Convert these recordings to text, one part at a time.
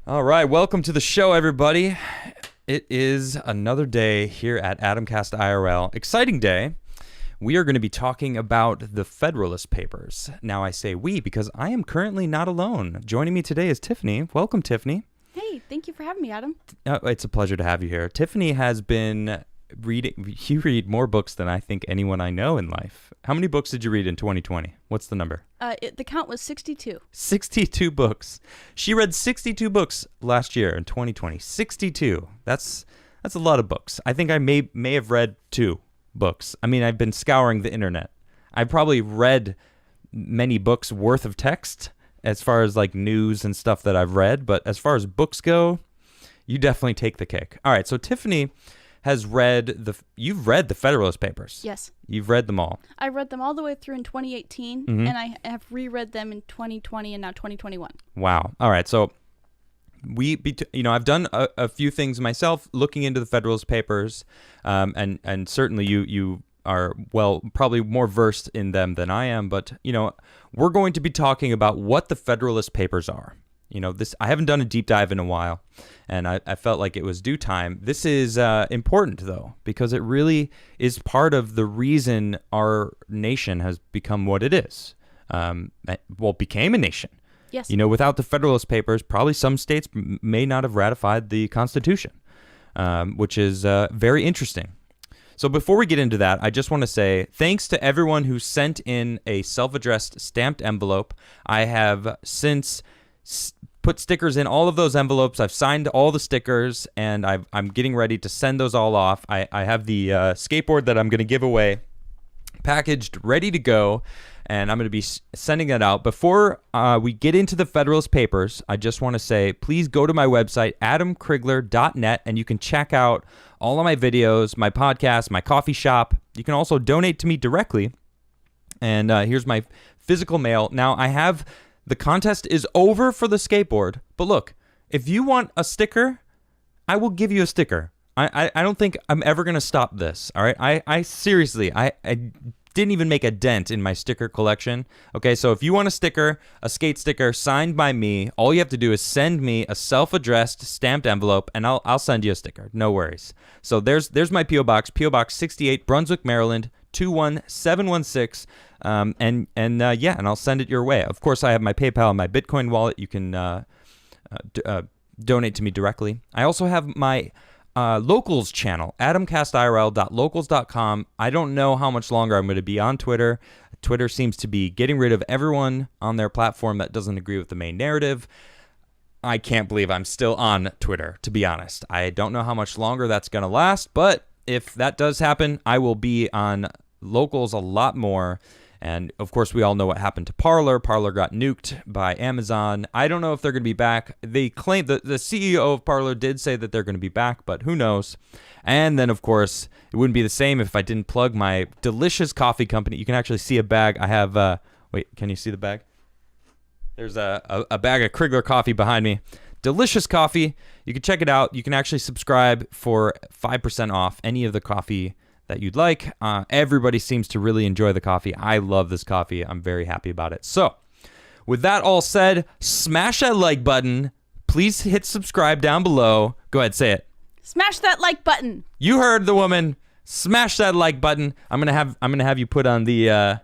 All right, welcome to the show, everybody. It is another day here at Adamcast IRL. Exciting day. We are going to be talking about the Federalist Papers. Now, I say we because I am currently not alone. Joining me today is Tiffany. Welcome, Tiffany. Hey, thank you for having me, Adam. It's a pleasure to have you here. Tiffany has been reading. You read more books than I think anyone I know in life. How many books did you read in 2020? What's the number? The count was 62. 62 books. She read 62 books last year in 2020. 62. That's a lot of books. I think I may have read 2 books. I mean, I've been scouring the internet. I probably read many books worth of text as far as like news and stuff that I've read, but as far as books go, you definitely take the cake. All right, so Tiffany has you've read the Federalist Papers. Yes. You've read them all. I read them all the way through in 2018, and I have reread them in 2020 and now 2021. Wow. All right, so I've done a few things myself looking into the Federalist Papers, and certainly you are, well, probably more versed in them than I am, but, we're going to be talking about what the Federalist Papers are. I haven't done a deep dive in a while, and I felt like it was due time. This is important, though, because it really is part of the reason our nation has become what it is. Became a nation. Yes. Without the Federalist Papers, probably some states may not have ratified the Constitution, which is very interesting. So before we get into that, I just want to say thanks to everyone who sent in a self-addressed stamped envelope. I have since put stickers in all of those envelopes. I've signed all the stickers, and I'm getting ready to send those all off. I have the skateboard that I'm going to give away packaged, ready to go, and I'm going to be sending that out. Before we get into the Federalist Papers, I just want to say, please go to my website, adamcrigler.net, and you can check out all of my videos, my podcast, my coffee shop. You can also donate to me directly, and here's my physical mail. Now, the contest is over for the skateboard, but look, if you want a sticker, I will give you a sticker. I don't think I'm ever going to stop this, all right? I seriously, I didn't even make a dent in my sticker collection. Okay, so if you want a sticker, a skate sticker signed by me, all you have to do is send me a self-addressed stamped envelope, and I'll send you a sticker. No worries. So there's my P.O. Box, P.O. Box 68, Brunswick, Maryland, 21716. And I'll send it your way. Of course, I have my PayPal and my Bitcoin wallet. You can donate to me directly. I also have my Locals channel, adamcastirl.locals.com. I don't know how much longer I'm going to be on Twitter. Twitter seems to be getting rid of everyone on their platform that doesn't agree with the main narrative. I can't believe I'm still on Twitter, to be honest. I don't know how much longer that's going to last, but if that does happen, I will be on Locals a lot more. And, of course, we all know what happened to Parler. Parler got nuked by Amazon. I don't know if they're going to be back. They claim that the CEO of Parler did say that they're going to be back, but who knows? And then, of course, it wouldn't be the same if I didn't plug my delicious coffee company. You can actually see a bag. I have, wait, can you see the bag? There's a bag of Crigler coffee behind me. Delicious coffee. You can check it out. You can actually subscribe for 5% off any of the coffee that you'd like. Everybody seems to really enjoy the coffee. I love this coffee. I'm very happy about it. So, with that all said, smash that like button. Please hit subscribe down below. Go ahead, say it. Smash that like button. You heard the woman. Smash that like button. I'm gonna have you put on the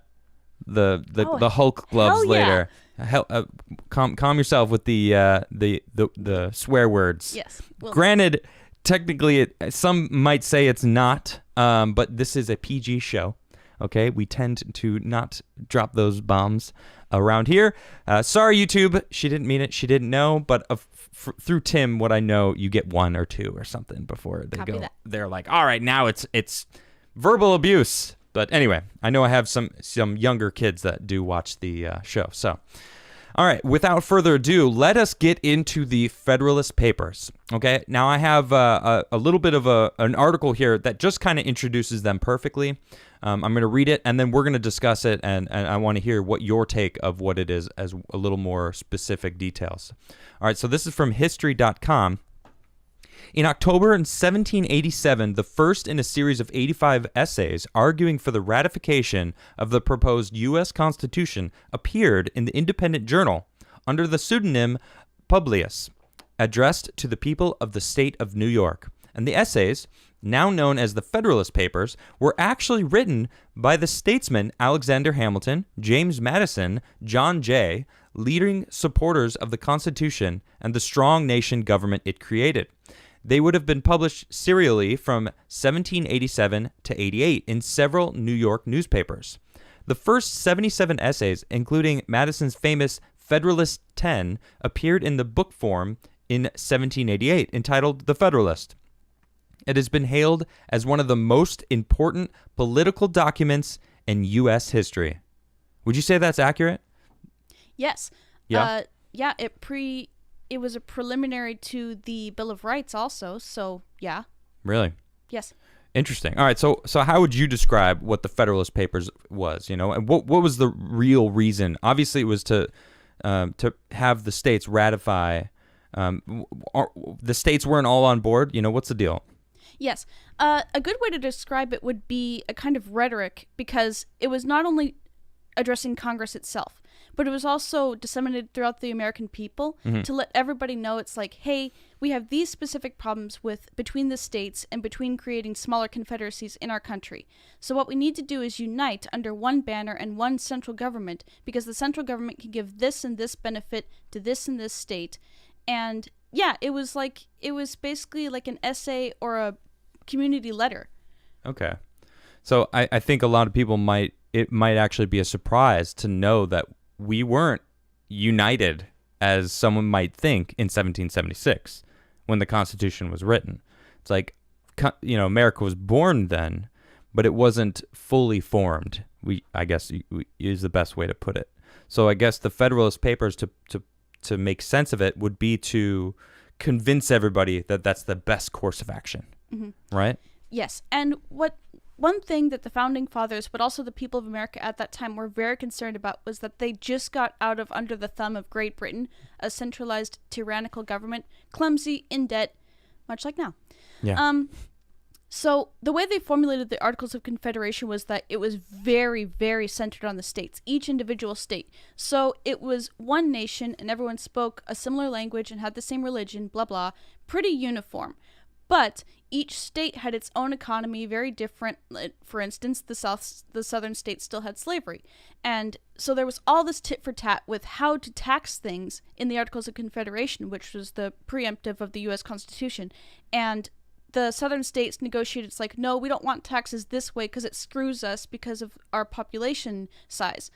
Hulk gloves later. Calm yourself with the swear words. Yes. Granted, technically, some might say it's not, but this is a PG show, okay? We tend to not drop those bombs around here. Sorry, YouTube. She didn't mean it. She didn't know, but through Tim, what I know, you get 1 or 2 or something before they Copy go. that. They're like, all right, now it's verbal abuse. But anyway, I know I have some younger kids that do watch the show, so... All right, without further ado, let us get into the Federalist Papers, okay? Now, I have a little bit of an article here that just kind of introduces them perfectly. I'm going to read it, and then we're going to discuss it, and I want to hear what your take of what it is as a little more specific details. All right, so this is from History.com. In October 1787, the first in a series of 85 essays arguing for the ratification of the proposed U.S. Constitution appeared in the Independent Journal under the pseudonym Publius. addressed to the people of the state of New York. And the essays, now known as the Federalist Papers, were actually written by the statesmen Alexander Hamilton, James Madison, John Jay, leading supporters of the Constitution and the strong nation government it created. They would have been published serially from 1787 to 88 in several New York newspapers. The first 77 essays, including Madison's famous Federalist 10, appeared in the book form in 1788, entitled The Federalist. It has been hailed as one of the most important political documents in U.S. history. Would you say that's accurate? Yes. Yeah. It was a preliminary to the Bill of Rights also, so yeah. Really? Yes. Interesting. All right, so how would you describe what the Federalist Papers was, and what was the real reason? Obviously, it was to have the states ratify. The states weren't all on board. What's the deal? Yes. A good way to describe it would be a kind of rhetoric, because it was not only addressing Congress itself, but it was also disseminated throughout the American people to let everybody know it's like, hey, we have these specific problems between the states and between creating smaller confederacies in our country. So what we need to do is unite under one banner and one central government, because the central government can give this and this benefit to this and this state. And yeah, it was basically like an essay or a community letter. Okay. So I think a lot of people might actually be a surprise to know that we weren't united as someone might think in 1776 when the Constitution was written. It's like, America was born then, but it wasn't fully formed. I guess is the best way to put it. So I guess the Federalist Papers, to make sense of it, would be to convince everybody that that's the best course of action, right? Yes, and one thing that the Founding Fathers, but also the people of America at that time, were very concerned about was that they just got out of under the thumb of Great Britain, a centralized, tyrannical government, clumsy, in debt, much like now. Yeah. So the way they formulated the Articles of Confederation was that it was very, very centered on the states, each individual state. So it was one nation, and everyone spoke a similar language and had the same religion, blah, blah, pretty uniform. But each state had its own economy, very different. For instance, the southern states still had slavery. And so there was all this tit for tat with how to tax things in the Articles of Confederation, which was the preemptive of the U.S. Constitution. And the southern states negotiated, it's like, no, we don't want taxes this way because it screws us because of our population size.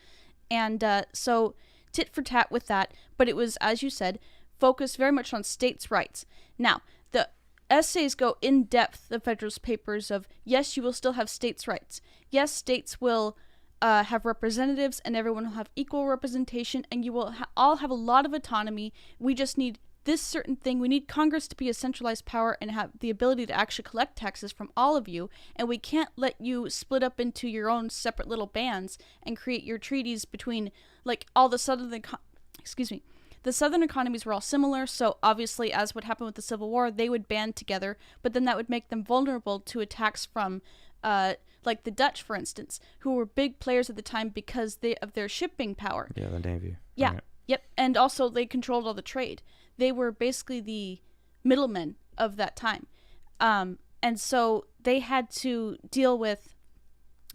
And so tit for tat with that. But it was, as you said, focused very much on states' rights. Now, the essays go in depth, the Federalist Papers, of yes, you will still have states' rights. Yes, states will have representatives and everyone will have equal representation, and you will all have a lot of autonomy. We just need this certain thing. We need Congress to be a centralized power and have the ability to actually collect taxes from all of you, and we can't let you split up into your own separate little bands and create your treaties between like all the the southern economies were all similar, so obviously, as what happened with the Civil War, they would band together, but then that would make them vulnerable to attacks from, like the Dutch, for instance, who were big players at the time because of their shipping power. Yeah, the Navy. Yeah, Right. Yep, and also they controlled all the trade. They were basically the middlemen of that time. And so they had to deal with,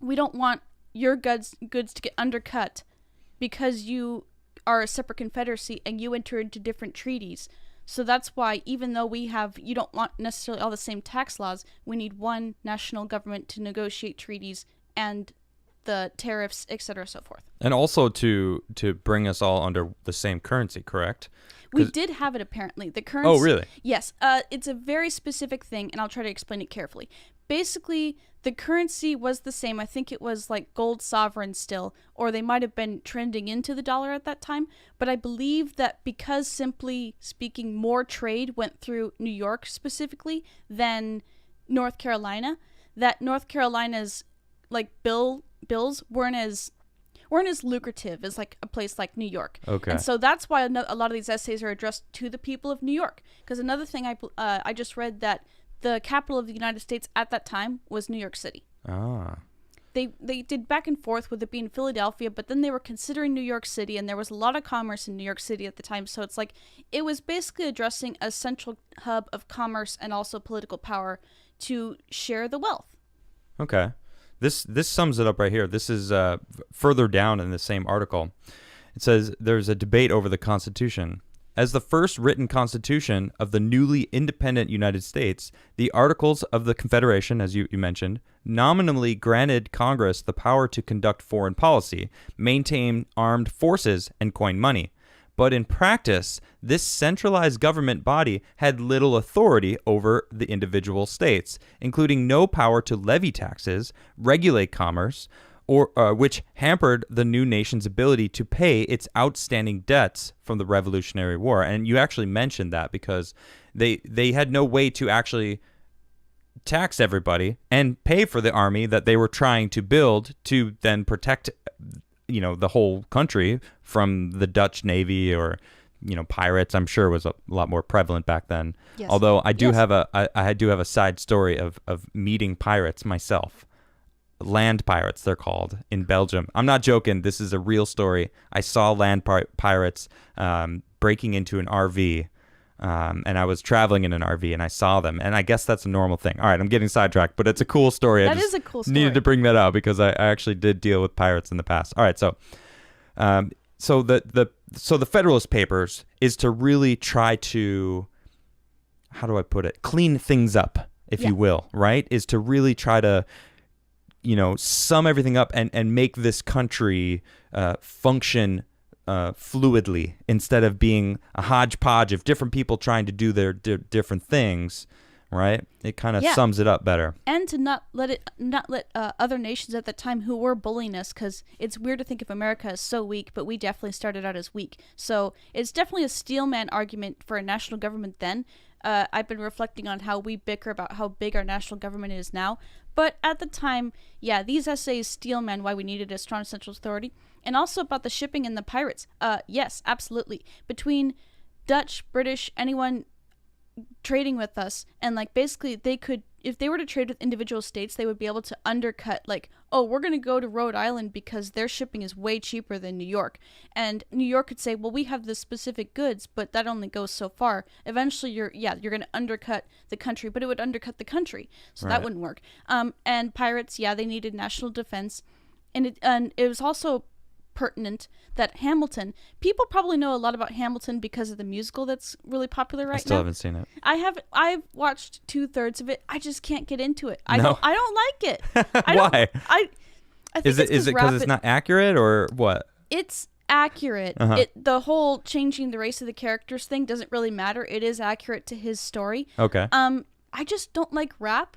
we don't want your goods to get undercut because you are a separate confederacy and you enter into different treaties. So that's why, even though you don't want necessarily all the same tax laws, we need one national government to negotiate treaties and the tariffs, etc., so forth. And also to bring us all under the same currency, correct? We did have it, apparently. The currency. Oh, really? Yes. It's a very specific thing, and I'll try to explain it carefully. Basically, the currency was the same. I think it was like gold sovereign still, or they might have been trending into the dollar at that time. But I believe that because, simply speaking, more trade went through New York specifically than North Carolina, that North Carolina's like bills weren't as lucrative as like a place like New York. Okay. And so that's why a lot of these essays are addressed to the people of New York. Because another thing I just read that the capital of the United States at that time was New York City. Ah. they did back and forth with it being Philadelphia, but then they were considering New York City, and there was a lot of commerce in New York City at the time. So it's like it was basically addressing a central hub of commerce and also political power to share the wealth. Okay. This sums it up right here. This is further down in the same article. It says there's a debate over the Constitution. As the first written constitution of the newly independent United States, the Articles of the Confederation, as you mentioned, nominally granted Congress the power to conduct foreign policy, maintain armed forces, and coin money. But in practice, this centralized government body had little authority over the individual states, including no power to levy taxes, regulate commerce, or which hampered the new nation's ability to pay its outstanding debts from the Revolutionary War. And you actually mentioned that because they had no way to actually tax everybody and pay for the army that they were trying to build to then protect, the whole country from the Dutch Navy or, pirates. I'm sure was a lot more prevalent back then. Yes. Although I do have a side story of meeting pirates myself. Land pirates, they're called, in Belgium. I'm not joking. This is a real story. I saw land pirates breaking into an RV, and I was traveling in an RV, and I saw them. And I guess that's a normal thing. All right, I'm getting sidetracked, but it's a cool story. That is a cool story. Needed to bring that up because I actually did deal with pirates in the past. All right, so the Federalist Papers is to really try to, how do I put it, clean things up, if you will, right? Is to really try to sum everything up and make this country function fluidly instead of being a hodgepodge of different people trying to do their different things, right? It kind of sums it up better. And to not let other nations at the time who were bullying us, because it's weird to think of America as so weak, but we definitely started out as weak. So it's definitely a steelman argument for a national government then. I've been reflecting on how we bicker about how big our national government is now. But at the time, these essays steelman why we needed a strong central authority. And also about the shipping and the pirates. Yes, absolutely. Between Dutch, British, anyone trading with us, and basically they could, if they were to trade with individual states, they would be able to undercut, we're going to go to Rhode Island because their shipping is way cheaper than New York. And New York could say, well, we have this specific goods, but that only goes so far. Eventually, you're going to undercut the country, but it would undercut the country. So that wouldn't work. And pirates, they needed national defense. And it was also pertinent that Hamilton, people probably know a lot about Hamilton because of the musical that's really popular right now. I still haven't seen it. I've watched 2/3 of it. I just can't get into it. I No. don't like it. Why? I think Is it because it's not accurate or what? It's accurate. The whole changing the race of the characters thing doesn't really matter. It is accurate to his story. Okay. I just don't like rap.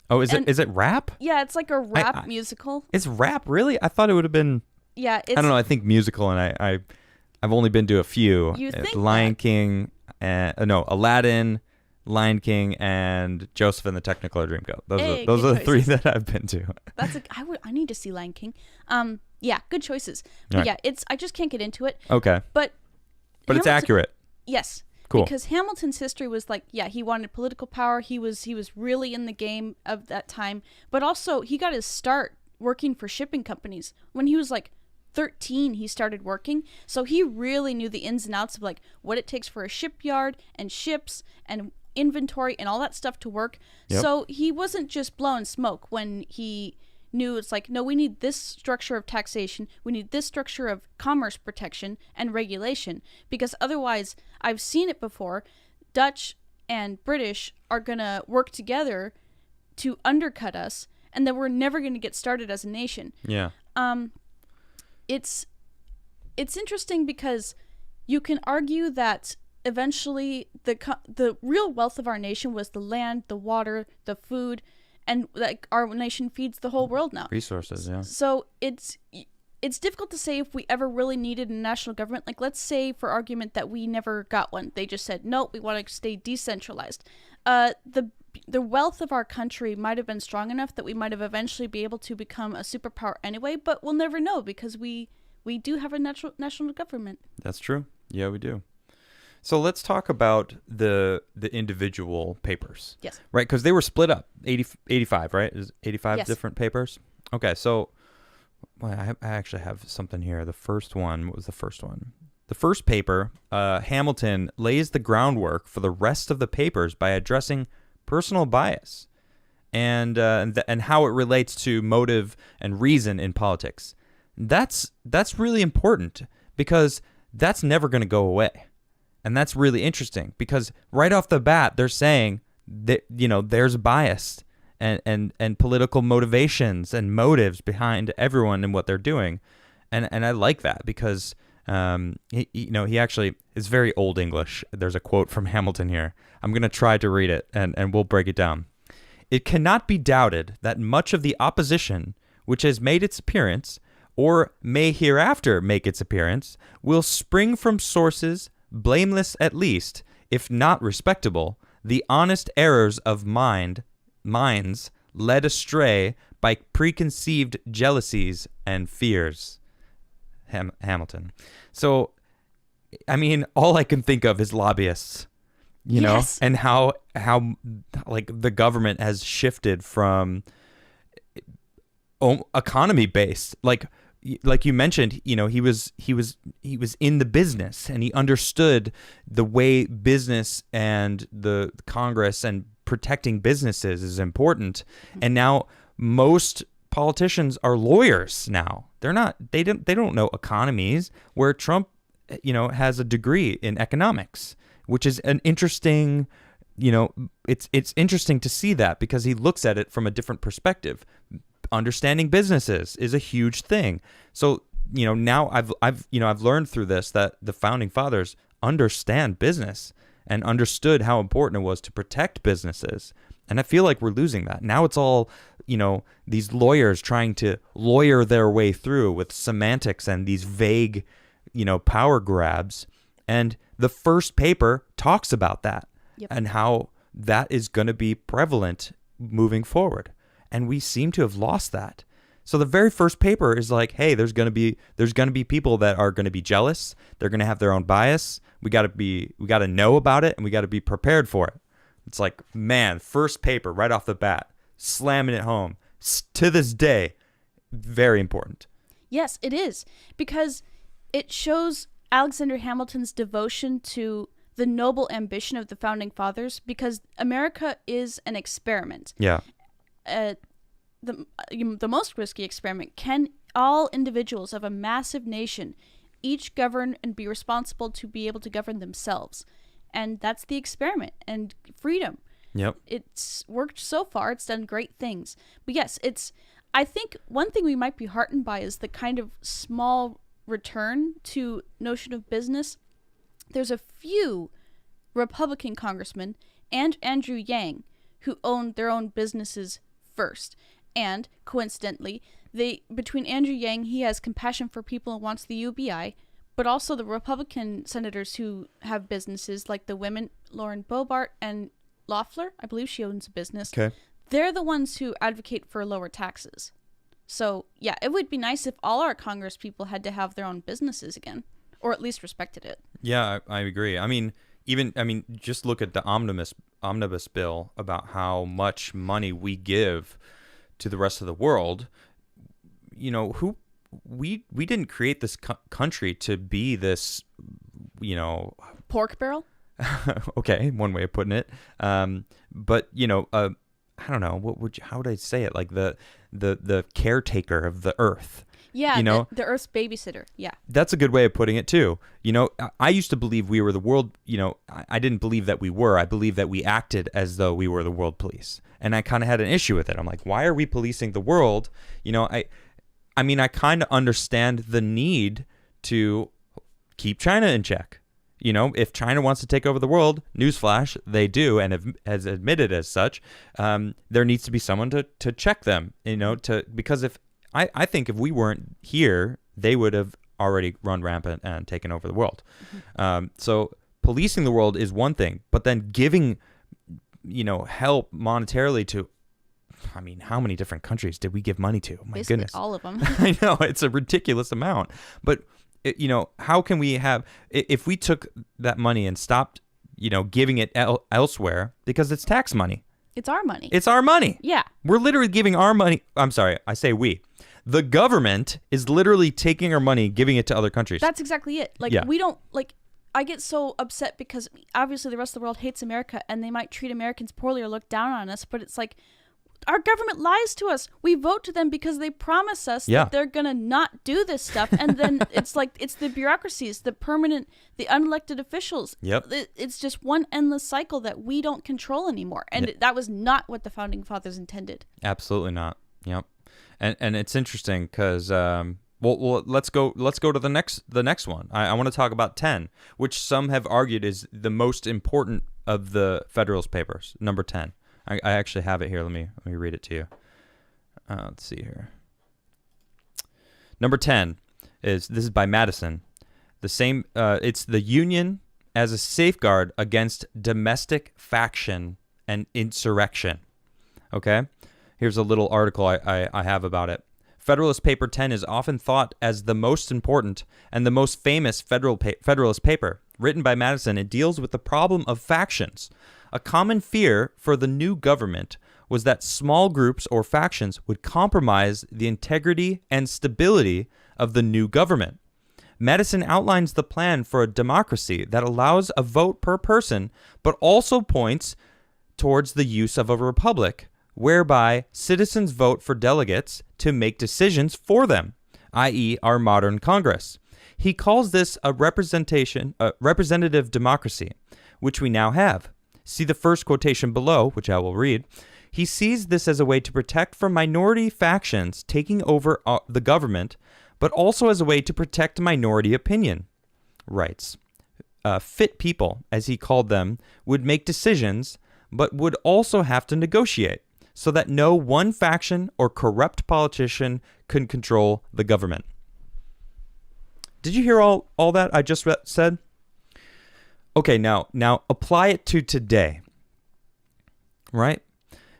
Oh, is it rap? Yeah, it's like a rap musical. It's rap, really? I thought it would have been. Yeah, it's, I don't know. I think musical, and I've only been to a few. You think Lion King, Aladdin, Lion King, and Joseph and the Technicolor Dreamcoat. Those are the three that I've been to. I need to see Lion King. Good choices. But right. I just can't get into it. Okay. But it's accurate. Yes. Cool. Because Hamilton's history was he wanted political power. He was really in the game of that time. But also he got his start working for shipping companies when he was 13. He started working, so he really knew the ins and outs of what it takes for a shipyard and ships and inventory and all that stuff to work. Yep. So he wasn't just blowing smoke when he knew it's no, we need this structure of taxation, we need this structure of commerce protection and regulation, because otherwise, I've seen it before, Dutch and British are gonna work together to undercut us, and then we're never going to get started as a nation. Yeah. It's interesting because you can argue that eventually the real wealth of our nation was the land, the water, the food, and our nation feeds the whole world now. Resources, yeah. So it's difficult to say if we ever really needed a national government. Let's say for argument that we never got one. They just said, no, we want to stay decentralized. The wealth of our country might have been strong enough that we might have eventually be able to become a superpower anyway, but we'll never know because we do have a national government. That's true. Yeah, we do. So let's talk about the individual papers. Yes. Right, because they were split up, 85, right? Is 85 yes. different papers? Okay, so well, I actually have something here. The first one, what was the first one? The first paper, Hamilton lays the groundwork for the rest of the papers by addressing personal bias and how it relates to motive and reason in politics. That's really important because that's never going to go away. And that's really interesting because right off the bat, they're saying that, there's bias and political motivations and motives behind everyone and what they're doing. And I like that because, he actually is very old English. There's a quote from Hamilton here. I'm going to try to read it and we'll break it down. It cannot be doubted that much of the opposition which has made its appearance or may hereafter make its appearance will spring from sources blameless at least, if not respectable, the honest errors of minds led astray by preconceived jealousies and fears. Hamilton. So, I mean, all I can think of is lobbyists, Yes. and how like the government has shifted from economy based, like you mentioned, he was in the business and he understood the way business and the Congress and protecting businesses is important. And now most politicians are lawyers now. They don't know economies, where Trump, has a degree in economics, which is an interesting, it's interesting to see that because he looks at it from a different perspective. Understanding businesses is a huge thing. So, now I've learned through this that the founding fathers understand business and understood how important it was to protect businesses. And I feel like we're losing that. Now it's all, these lawyers trying to lawyer their way through with semantics and these vague, power grabs. And the first paper talks about that. Yep. And how that is going to be prevalent moving forward. And we seem to have lost that. So the very first paper is like, hey, there's going to be people that are going to be jealous. They're going to have their own bias. We got to know about it and we got to be prepared for it. It's like, man, first paper right off the bat, slamming it home. To this day, very important. Yes, it is, because it shows Alexander Hamilton's devotion to the noble ambition of the founding fathers, because America is an experiment. Yeah. The most risky experiment. Can all individuals of a massive nation each govern and be responsible to be able to govern themselves? And that's the experiment and freedom. Yep. It's worked so far. It's done great things. But yes, I think one thing we might be heartened by is the kind of small return to notion of business. There's a few Republican congressmen and Andrew Yang who own their own businesses first. And coincidentally, between Andrew Yang, he has compassion for people and wants the UBI, but also the Republican senators who have businesses, like the women, Lauren Boebert and Loeffler, I believe she owns a business. Okay. They're the ones who advocate for lower taxes. So, yeah, it would be nice if all our Congress people had to have their own businesses again, or at least respected it. Yeah, I agree. Just look at the omnibus bill about how much money we give to the rest of the world. We didn't create this country to be this, Pork barrel? Okay, one way of putting it. But I don't know, how would I say it? Like the caretaker of the earth. Yeah, the Earth's babysitter. Yeah. That's a good way of putting it too. I used to believe we were the world, I didn't believe that we were. I believed that we acted as though we were the world police. And I kind of had an issue with it. I'm like, why are we policing the world? I kind of understand the need to keep China in check. If China wants to take over the world, newsflash, they do, and has admitted as such. There needs to be someone to check them, because if I think if we weren't here, they would have already run rampant and taken over the world. Mm-hmm. So policing the world is one thing, but then giving, help monetarily to, how many different countries did we give money to? My Basically goodness. all of them. I know, it's a ridiculous amount. But, how can we have, if we took that money and stopped, giving it elsewhere, because it's tax money. It's our money. It's our money. Yeah. We're literally giving our money. I'm sorry, I say we. The government is literally taking our money, giving it to other countries. That's exactly it. Like, Yeah. we don't, like, I get so upset because obviously the rest of the world hates America and they might treat Americans poorly or look down on us, but it's like, our government lies to us. We vote to them because they promise us that they're going to not do this stuff. And then it's like, it's the bureaucracies, the unelected officials. Yep. It's just one endless cycle that we don't control anymore. And that was not what the founding fathers intended. Absolutely not. Yep. And it's interesting because, well, let's go to the next one. I want to talk about 10, which some have argued is the most important of the Federalist Papers, number 10. I actually have it here. Let me read it to you. Let's see here. Number 10 this is by Madison. The same. It's the Union as a safeguard against domestic faction and insurrection. Okay. Here's a little article I have about it. Federalist Paper 10 is often thought as the most important and the most famous Federalist paper. Written by Madison, it deals with the problem of factions. A common fear for the new government was that small groups or factions would compromise the integrity and stability of the new government. Madison outlines the plan for a democracy that allows a vote per person, but also points towards the use of a republic, whereby citizens vote for delegates to make decisions for them, i.e., our modern Congress. He calls this a representative democracy, which we now have. See the first quotation below, which I will read. He sees this as a way to protect from minority factions taking over the government, but also as a way to protect minority opinion. Writes, fit people, as he called them, would make decisions, but would also have to negotiate, so that no one faction or corrupt politician could control the government. Did you hear all that I just said? Okay, now apply it to today, right?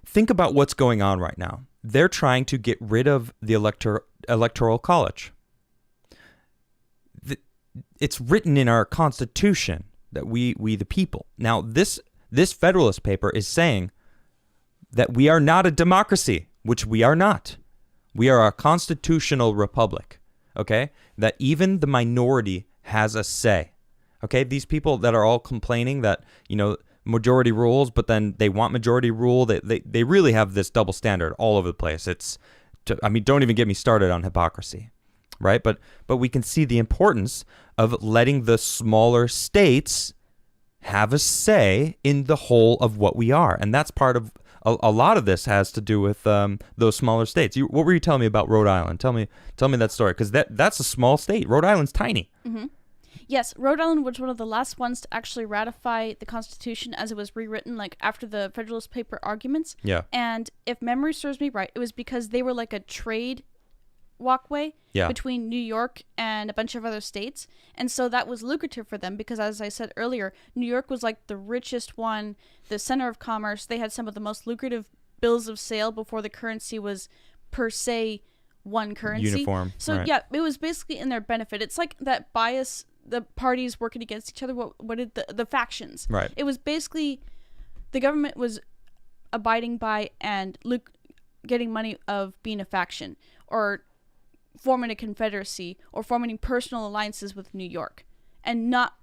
Think about what's going on right now. They're trying to get rid of the electoral college. It's written in our Constitution that we the people. Now, this Federalist paper is saying that we are not a democracy, which we are not. We are a constitutional republic, okay? That even the minority has a say. Okay, these people that are all complaining that, majority rules, but then they want majority rule, they really have this double standard all over the place. Don't even get me started on hypocrisy, right? But we can see the importance of letting the smaller states have a say in the whole of what we are. And that's part of, a lot of this has to do with those smaller states. What were you telling me about Rhode Island? Tell me that story, because that's a small state. Rhode Island's tiny. Mm-hmm. Yes, Rhode Island was one of the last ones to actually ratify the Constitution as it was rewritten, like after the Federalist Paper arguments. Yeah. And if memory serves me right, it was because they were like a trade walkway between New York and a bunch of other states. And so that was lucrative for them because, as I said earlier, New York was like the richest one, the center of commerce. They had some of the most lucrative bills of sale before the currency was per se one currency. Uniform. So right. yeah, it was basically in their benefit. It's like that bias, the parties working against each other. What did the factions? Right. It was basically the government was abiding by and getting money of being a faction or forming a confederacy or forming personal alliances with New York and not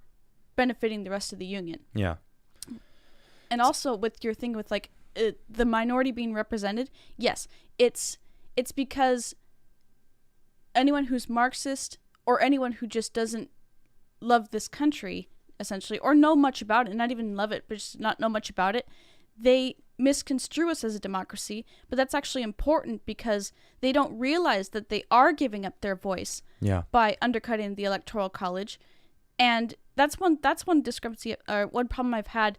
benefiting the rest of the union. Yeah. And also with your thing with like the minority being represented, yes, it's because anyone who's Marxist or anyone who just doesn't love this country, essentially, or know much about it, not even love it, but just not know much about it, they misconstrue us as a democracy. But that's actually important because they don't realize that they are giving up their voice by undercutting the Electoral College. And that's one discrepancy, or one problem I've had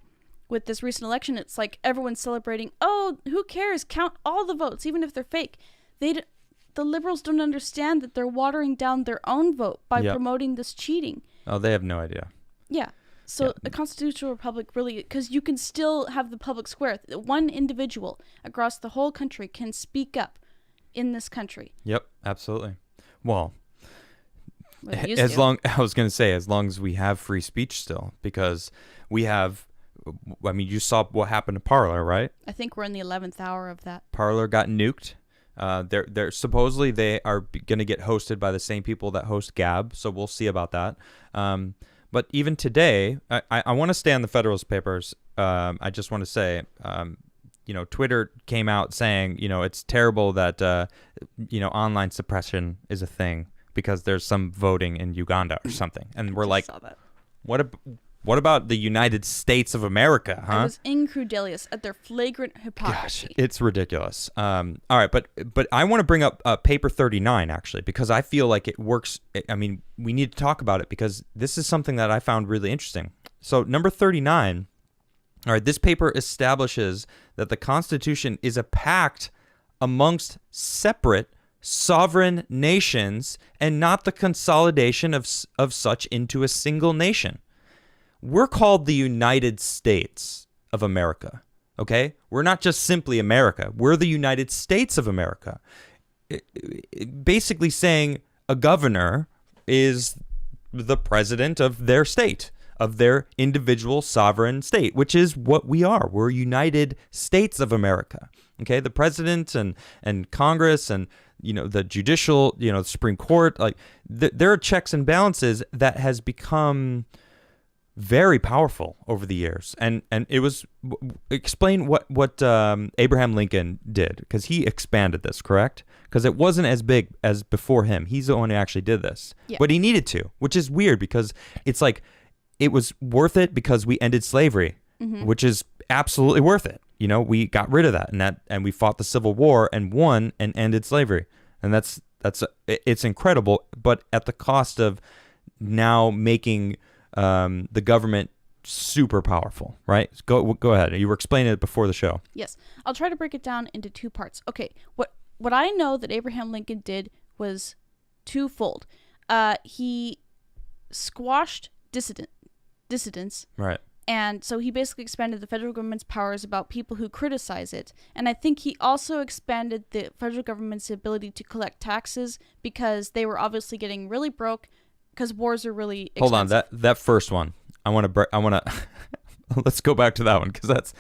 with this recent election. It's like everyone's celebrating, oh, who cares? Count all the votes, even if they're fake. The liberals don't understand that they're watering down their own vote by promoting this cheating. Oh, they have no idea. Yeah. So a constitutional republic really, because you can still have the public square. One individual across the whole country can speak up in this country. Yep, absolutely. Well, as long as we have free speech still, because we have I mean, you saw what happened to Parler, right? I think we're in the 11th hour of that. Parler got nuked. They're supposedly they are going to get hosted by the same people that host Gab, so we'll see about that. But even today, I want to stay on the Federalist Papers. I just want to say, Twitter came out saying, it's terrible that, online suppression is a thing because there's some voting in Uganda or something. And we're like, saw that. What about the United States of America, huh? I was incredulous at their flagrant hypocrisy. Gosh, it's ridiculous. All right, but I want to bring up paper 39, actually, because I feel like it works. I mean, we need to talk about it because this is something that I found really interesting. So number 39, all right, this paper establishes that the Constitution is a pact amongst separate sovereign nations and not the consolidation of such into a single nation. We're called the United States of America, okay? We're not just simply America. We're the United States of America. Basically saying a governor is the president of their state, of their individual sovereign state, which is what we are. We're United States of America, okay? The president and Congress and, the judicial, the Supreme Court, like there are checks and balances that has become very powerful over the years, and it was explain what Abraham Lincoln did, because he expanded this, correct? Because it wasn't as big as before him. He's the one who actually did this, but he needed to, which is weird because it's like it was worth it because we ended slavery, which is absolutely worth it. We got rid of that, and we fought the Civil War and won and ended slavery, and it's incredible, but at the cost of now making the government super powerful, right? Go ahead. You were explaining it before the show. Yes. I'll try to break it down into two parts. Okay. What I know that Abraham Lincoln did was twofold. He squashed dissidents. Right. And so he basically expanded the federal government's powers about people who criticize it. And I think he also expanded the federal government's ability to collect taxes because they were obviously getting really broke because wars are really expensive. Hold on, that first one. I want to let's go back to that one because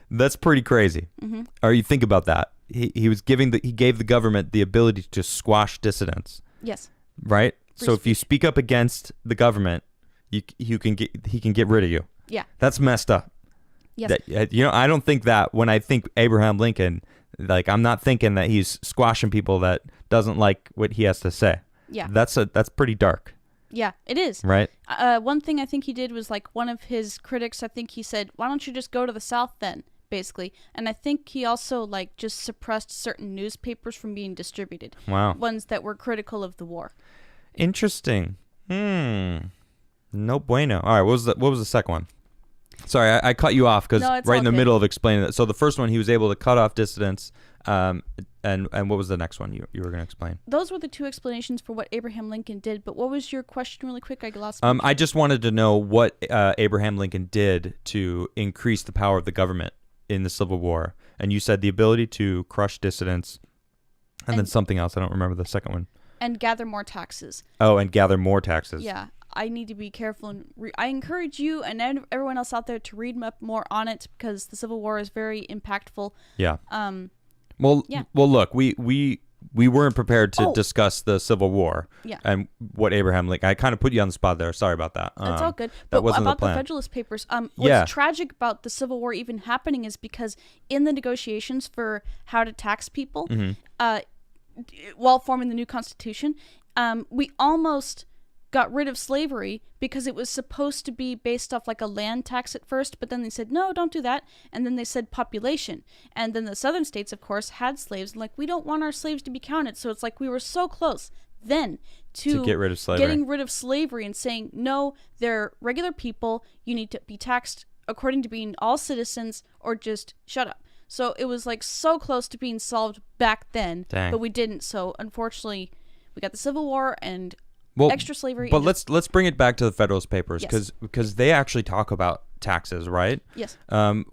that's pretty crazy. Mm-hmm. Or you think about that. He gave the government the ability to squash dissidents. Yes. Right? So if you speak up against the government, he can get rid of you. Yeah. That's messed up. Yes. I don't think that when I think Abraham Lincoln, like I'm not thinking that he's squashing people that doesn't like what he has to say. Yeah. That's pretty dark. Yeah, it is. Right. One thing I think he did was like one of his critics, I think he said, why don't you just go to the South then, basically. And I think he also like just suppressed certain newspapers from being distributed. Wow. Ones that were critical of the war. Interesting. No bueno. All right, what was the second one? Sorry, I cut you off because right in the middle of explaining it. So the first one, he was able to cut off dissidents. And what was the next one you were going to explain? Those were the two explanations for what Abraham Lincoln did. But what was your question really quick? I lost. I just wanted to know what Abraham Lincoln did to increase the power of the government in the Civil War. And you said the ability to crush dissidents and then something else. I don't remember the second one. And gather more taxes. Oh, and gather more taxes. Yeah. I need to be careful, and I encourage you and everyone else out there to read up more on it because the Civil War is very impactful. Yeah. Well, look, we weren't prepared to discuss the Civil War. Yeah. And what Abraham Lincoln. I kind of put you on the spot there. Sorry about that. That's all good. That but wasn't about the plan. The Federalist Papers, what's tragic about the Civil War even happening is because in the negotiations for how to tax people, while forming the new Constitution, we almost got rid of slavery because it was supposed to be based off like a land tax at first, but then they said, no, don't do that. And then they said population. And then the southern states, of course, had slaves. And like, we don't want our slaves to be counted. So it's like we were so close then to get rid of slavery. Getting rid of slavery and saying, no, they're regular people. You need to be taxed according to being all citizens or just shut up. So it was like so close to being solved back then, but we didn't. So unfortunately, we got the Civil War and extra slavery. But let's bring it back to the Federalist Papers because they actually talk about taxes, right? Yes.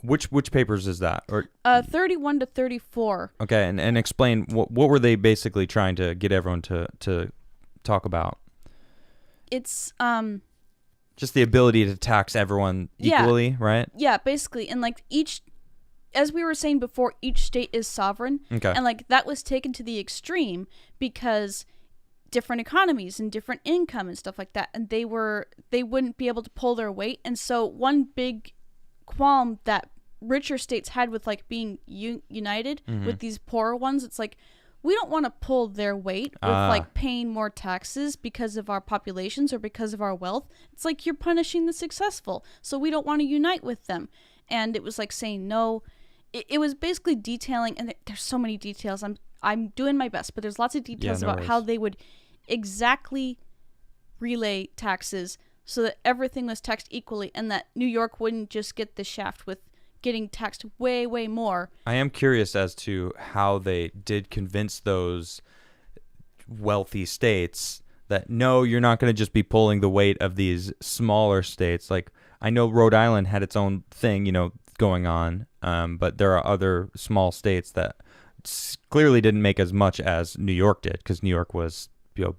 Which papers is that? Or 31 to 34. Okay, and explain what were they basically trying to get everyone to talk about? It's Just the ability to tax everyone equally, right? Yeah, basically. And like as we were saying before, each state is sovereign. Okay. And like that was taken to the extreme because different economies and different income and stuff like that. And they wouldn't be able to pull their weight. And so one big qualm that richer states had with like being united with these poorer ones, it's like, we don't want to pull their weight with like paying more taxes because of our populations or because of our wealth. It's like you're punishing the successful, so we don't want to unite with them. And it was like saying no. It was basically detailing, and there's so many details. I'm doing my best, but there's lots of details about how they would exactly relay taxes so that everything was taxed equally, and that New York wouldn't just get the shaft with getting taxed way, way more. I am curious as to how they did convince those wealthy states that, no, you're not going to just be pulling the weight of these smaller states. Like, I know Rhode Island had its own thing, going on, but there are other small states that clearly didn't make as much as New York did, because New York was,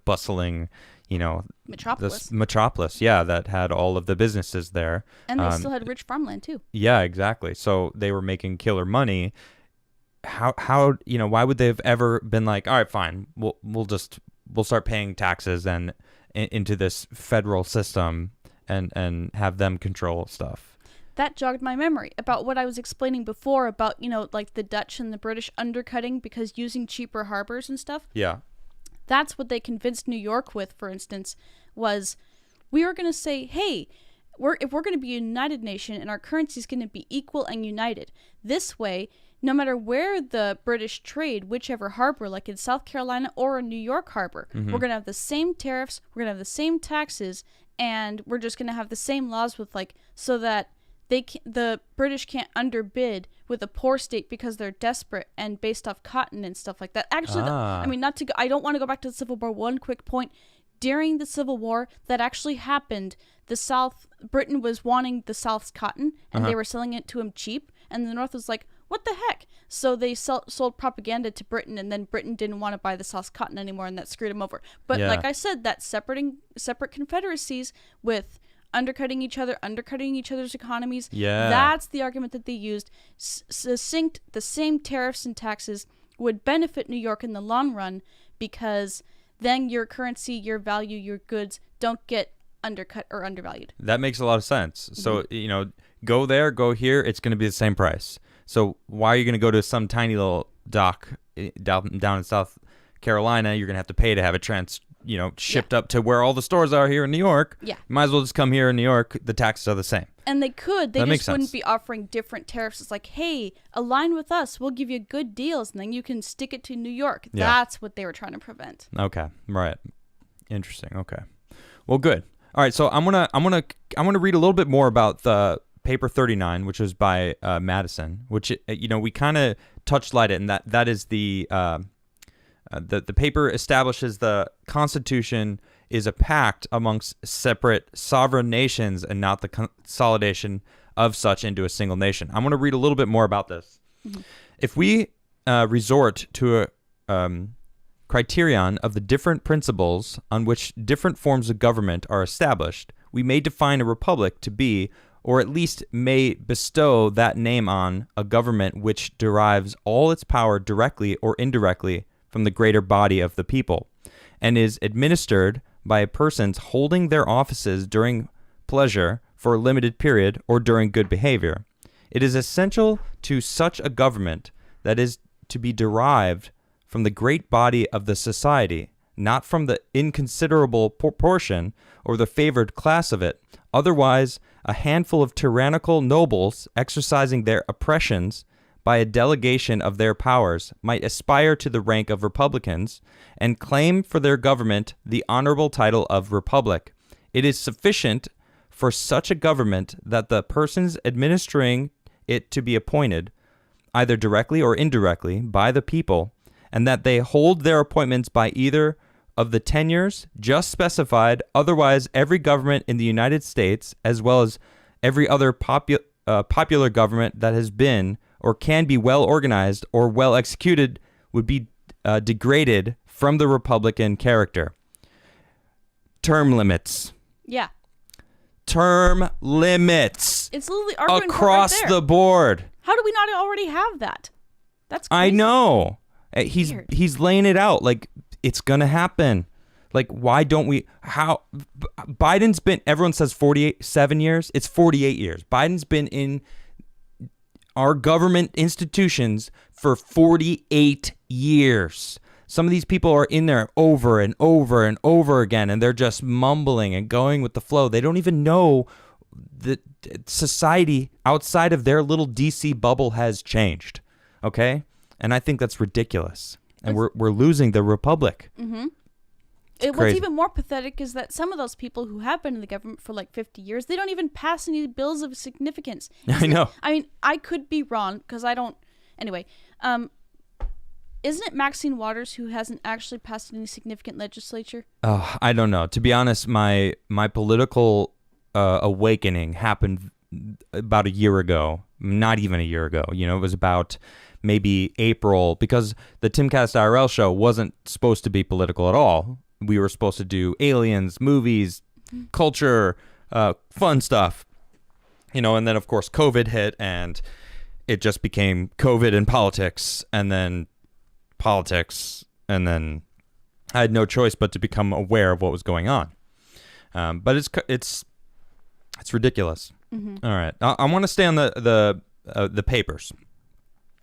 bustling, Metropolis. Metropolis, yeah, that had all of the businesses there. And they still had rich farmland, too. Yeah, exactly. So they were making killer money. How why would they have ever been like, all right, fine, we'll start paying taxes and into this federal system and have them control stuff? That jogged my memory about what I was explaining before about, like the Dutch and the British undercutting because using cheaper harbors and stuff. Yeah. That's what they convinced New York with, for instance, was we are going to say, hey, if we're going to be a united nation and our currency is going to be equal and united, this way, no matter where the British trade, whichever harbor, like in South Carolina or in New York harbor, we're going to have the same tariffs, we're going to have the same taxes, and we're just going to have the same laws with so that the British can't underbid with a poor state because they're desperate and based off cotton and stuff like that. Actually, I don't want to go back to the Civil War. One quick point. During the Civil War, that actually happened. Britain was wanting the South's cotton, and they were selling it to him cheap, and the North was like, what the heck? So they sold propaganda to Britain, and then Britain didn't want to buy the South's cotton anymore, and that screwed him over. But like I said, that separate confederacies with undercutting each other's economies. Yeah. That's the argument that they used. Succinct, the same tariffs and taxes would benefit New York in the long run because then your currency, your value, your goods don't get undercut or undervalued. That makes a lot of sense. So, go there, go here, it's going to be the same price. So why are you going to go to some tiny little dock down in South Carolina? You're going to have to pay to have it shipped up to where all the stores are here in New York. Yeah. Might as well just come here in New York. The taxes are the same. And they That just wouldn't be offering different tariffs. It's like, hey, align with us. We'll give you good deals, and then you can stick it to New York. Yeah. That's what they were trying to prevent. Okay. Right. Interesting. Okay. Well, good. All right. So I'm gonna read a little bit more about the paper 39, which was by Madison, which we kind of touched light it, and that is the paper establishes the Constitution is a pact amongst separate sovereign nations and not the consolidation of such into a single nation. I'm going to read a little bit more about this. Mm-hmm. If we resort to a criterion of the different principles on which different forms of government are established, we may define a republic to be, or at least may bestow that name on, a government which derives all its power directly or indirectly from the greater body of the people, and is administered by persons holding their offices during pleasure for a limited period or during good behavior. It is essential to such a government that is to be derived from the great body of the society, not from the inconsiderable proportion or the favored class of it. Otherwise, a handful of tyrannical nobles exercising their oppressions by a delegation of their powers might aspire to the rank of republicans and claim for their government the honorable title of republic. It is sufficient for such a government that the persons administering it to be appointed, either directly or indirectly, by the people, and that they hold their appointments by either of the tenures just specified. Otherwise, every government in the United States, as well as every other popular government that has been or can be well organized or well executed, would be degraded from the republican character. Term limits. Yeah. term limits. It's literally arguing across right there. the board. How do we not already have that? That's crazy. I know. Weird. He's laying it out like it's gonna happen. Like, why don't we? How Biden's been? Everyone says 7 years. It's 48 years. Biden's been in our government institutions for 48 years. Some of these people are in there over and over and over again, and they're just mumbling and going with the flow. They don't even know that society outside of their little DC bubble has changed. Okay? And I think that's ridiculous. And we're losing the republic. Mm-hmm. What's even more pathetic is that some of those people who have been in the government for like 50 years, they don't even pass any bills of significance. I know. I mean, I could be wrong because I don't. Anyway, isn't it Maxine Waters who hasn't actually passed any significant legislature? Oh, I don't know. To be honest, my political awakening happened about a year ago. Not even a year ago. You know, it was about maybe April, because the Timcast IRL show wasn't supposed to be political at all. We were supposed to do aliens, movies, culture, fun stuff, you know, and then of course COVID hit and it just became COVID and politics, and then politics, and then I had no choice but to become aware of what was going on. But it's ridiculous. Mm-hmm. All right, I want to stay on the papers.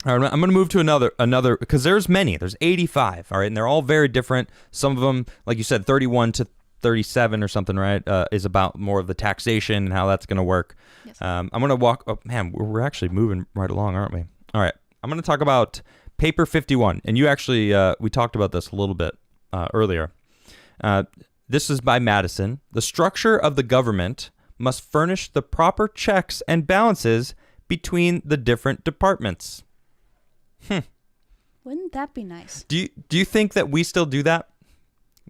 All right, I'm going to move to another, because there's many. There's 85, all right, and they're all very different. Some of them, like you said, 31 to 37 or something, right, is about more of the taxation and how that's going to work. Yes. I'm going to walk, oh, man, we're actually moving right along, aren't we? All right, I'm going to talk about Paper 51, and you actually, we talked about this a little bit earlier. This is by Madison. The structure of the government must furnish the proper checks and balances between the different departments. Wouldn't that be nice? Do you think that we still do that?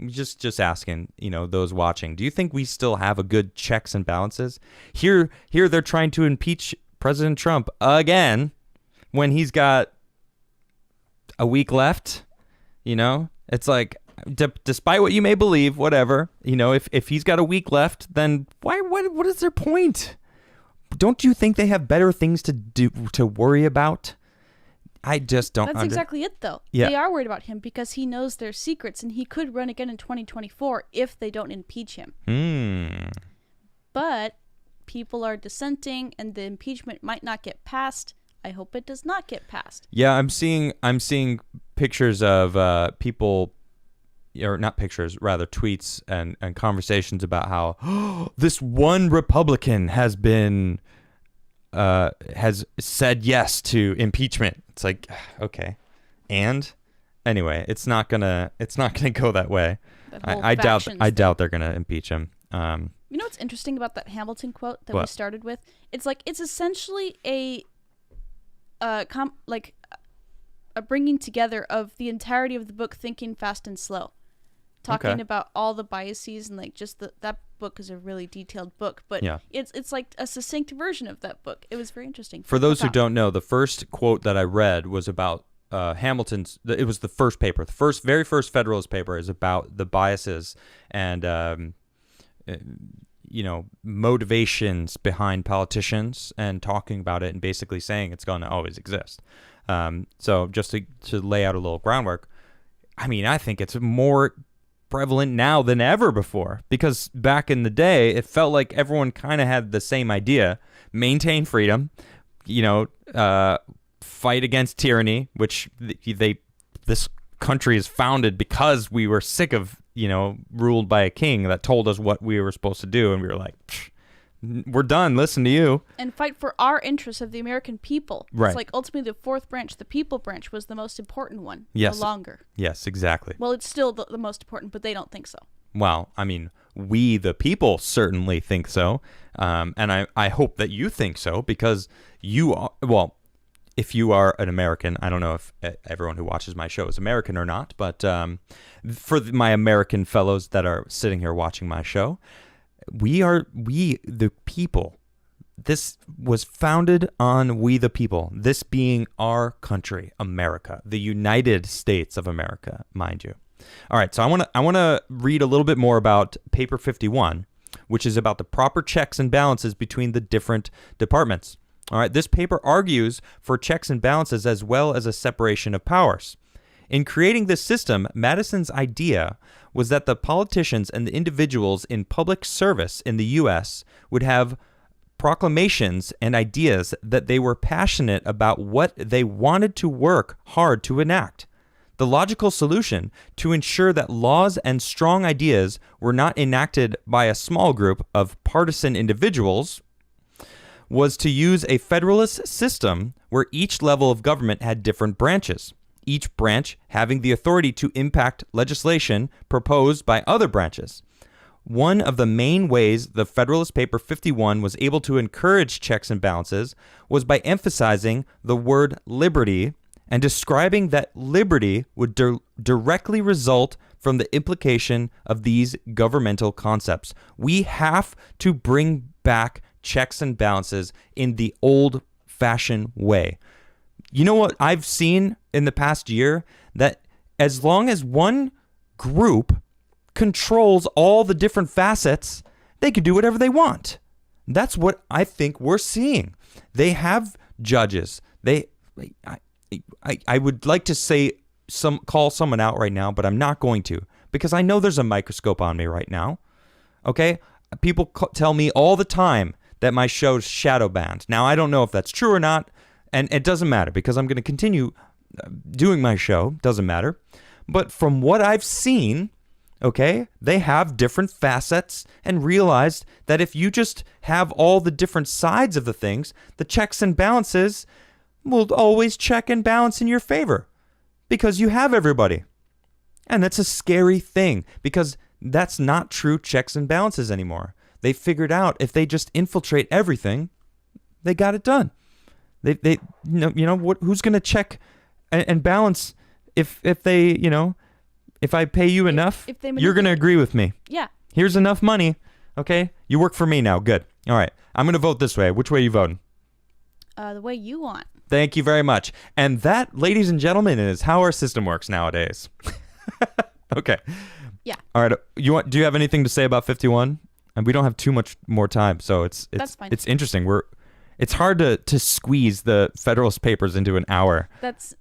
Just asking, you know, those watching. Do you think we still have a good checks and balances? Here they're trying to impeach President Trump again when he's got a week left. You know, it's like, despite what you may believe, whatever, you know, if he's got a week left, then what is their point? Don't you think they have better things to worry about? I just don't. That's exactly it, though. Yeah. They are worried about him because he knows their secrets, and he could run again in 2024 if they don't impeach him. But people are dissenting, and the impeachment might not get passed. I hope it does not get passed. Yeah, I'm seeing pictures of people, or not pictures, rather tweets and conversations about how this one Republican has said yes to impeachment. It's like, okay, and anyway, it's not gonna go that way. I doubt they're gonna impeach him. You know what's interesting about that Hamilton quote that we started with? It's essentially a bringing together of the entirety of the book, Thinking Fast and Slow, talking about all the biases, and just that book is a really detailed book, but it's like a succinct version of that book. It was very interesting. For those who don't know, the first quote that I read was about Hamilton's. It was the first paper. The very first Federalist paper is about the biases and motivations behind politicians, and talking about it and basically saying it's going to always exist. So just to lay out a little groundwork, I mean, I think it's more prevalent now than ever before, because back in the day it felt like everyone kind of had the same idea: maintain freedom, fight against tyranny, which this country is founded because we were sick of ruled by a king that told us what we were supposed to do, and we were like, we're done, listen to you, and fight for our interests of the American people. Right. It's like ultimately the fourth branch, the people branch, was the most important one. Yes. No longer. Yes, exactly. Well, it's still the most important, but they don't think so. Well, I mean, we the people certainly think so, and I hope that you think so, because you are, well, if you are an American, I don't know if everyone who watches my show is American or not, but for my American fellows that are sitting here watching my show, we the people. This was founded on we the people, this being our country, America, the United States of America, mind you. All right, so I want to read a little bit more about Paper 51, which is about the proper checks and balances between the different departments. All right, this paper argues for checks and balances as well as a separation of powers. In creating this system, Madison's idea was that the politicians and the individuals in public service in the U.S. would have proclamations and ideas that they were passionate about what they wanted to work hard to enact. The logical solution to ensure that laws and strong ideas were not enacted by a small group of partisan individuals was to use a federalist system where each level of government had different branches, each branch having the authority to impact legislation proposed by other branches. One of the main ways the Federalist Paper 51 was able to encourage checks and balances was by emphasizing the word liberty and describing that liberty would directly result from the implication of these governmental concepts. We have to bring back checks and balances in the old-fashioned way. You know what I've seen in the past year? That as long as one group controls all the different facets, they can do whatever they want. That's what I think we're seeing. They have judges. I would like to say call someone out right now, but I'm not going to, because I know there's a microscope on me right now. Okay? People tell me all the time that my show's shadow banned. Now, I don't know if that's true or not, and it doesn't matter because I'm going to continue doing my show. Doesn't matter. But from what I've seen, okay, they have different facets and realized that if you just have all the different sides of the things, the checks and balances will always check and balance in your favor because you have everybody. And that's a scary thing because that's not true checks and balances anymore. They figured out if they just infiltrate everything, they got it done. They who's going to check and balance if they, if I pay you enough, you're going to agree with me. Yeah. Here's enough money. Okay? You work for me now. Good. All right. I'm going to vote this way. Which way are you voting? The way you want. Thank you very much. And that, ladies and gentlemen, is how our system works nowadays. Okay. Yeah. All right. Do you have anything to say about 51? And we don't have too much more time, so That's fine. It's interesting. It's hard to squeeze the Federalist Papers into an hour.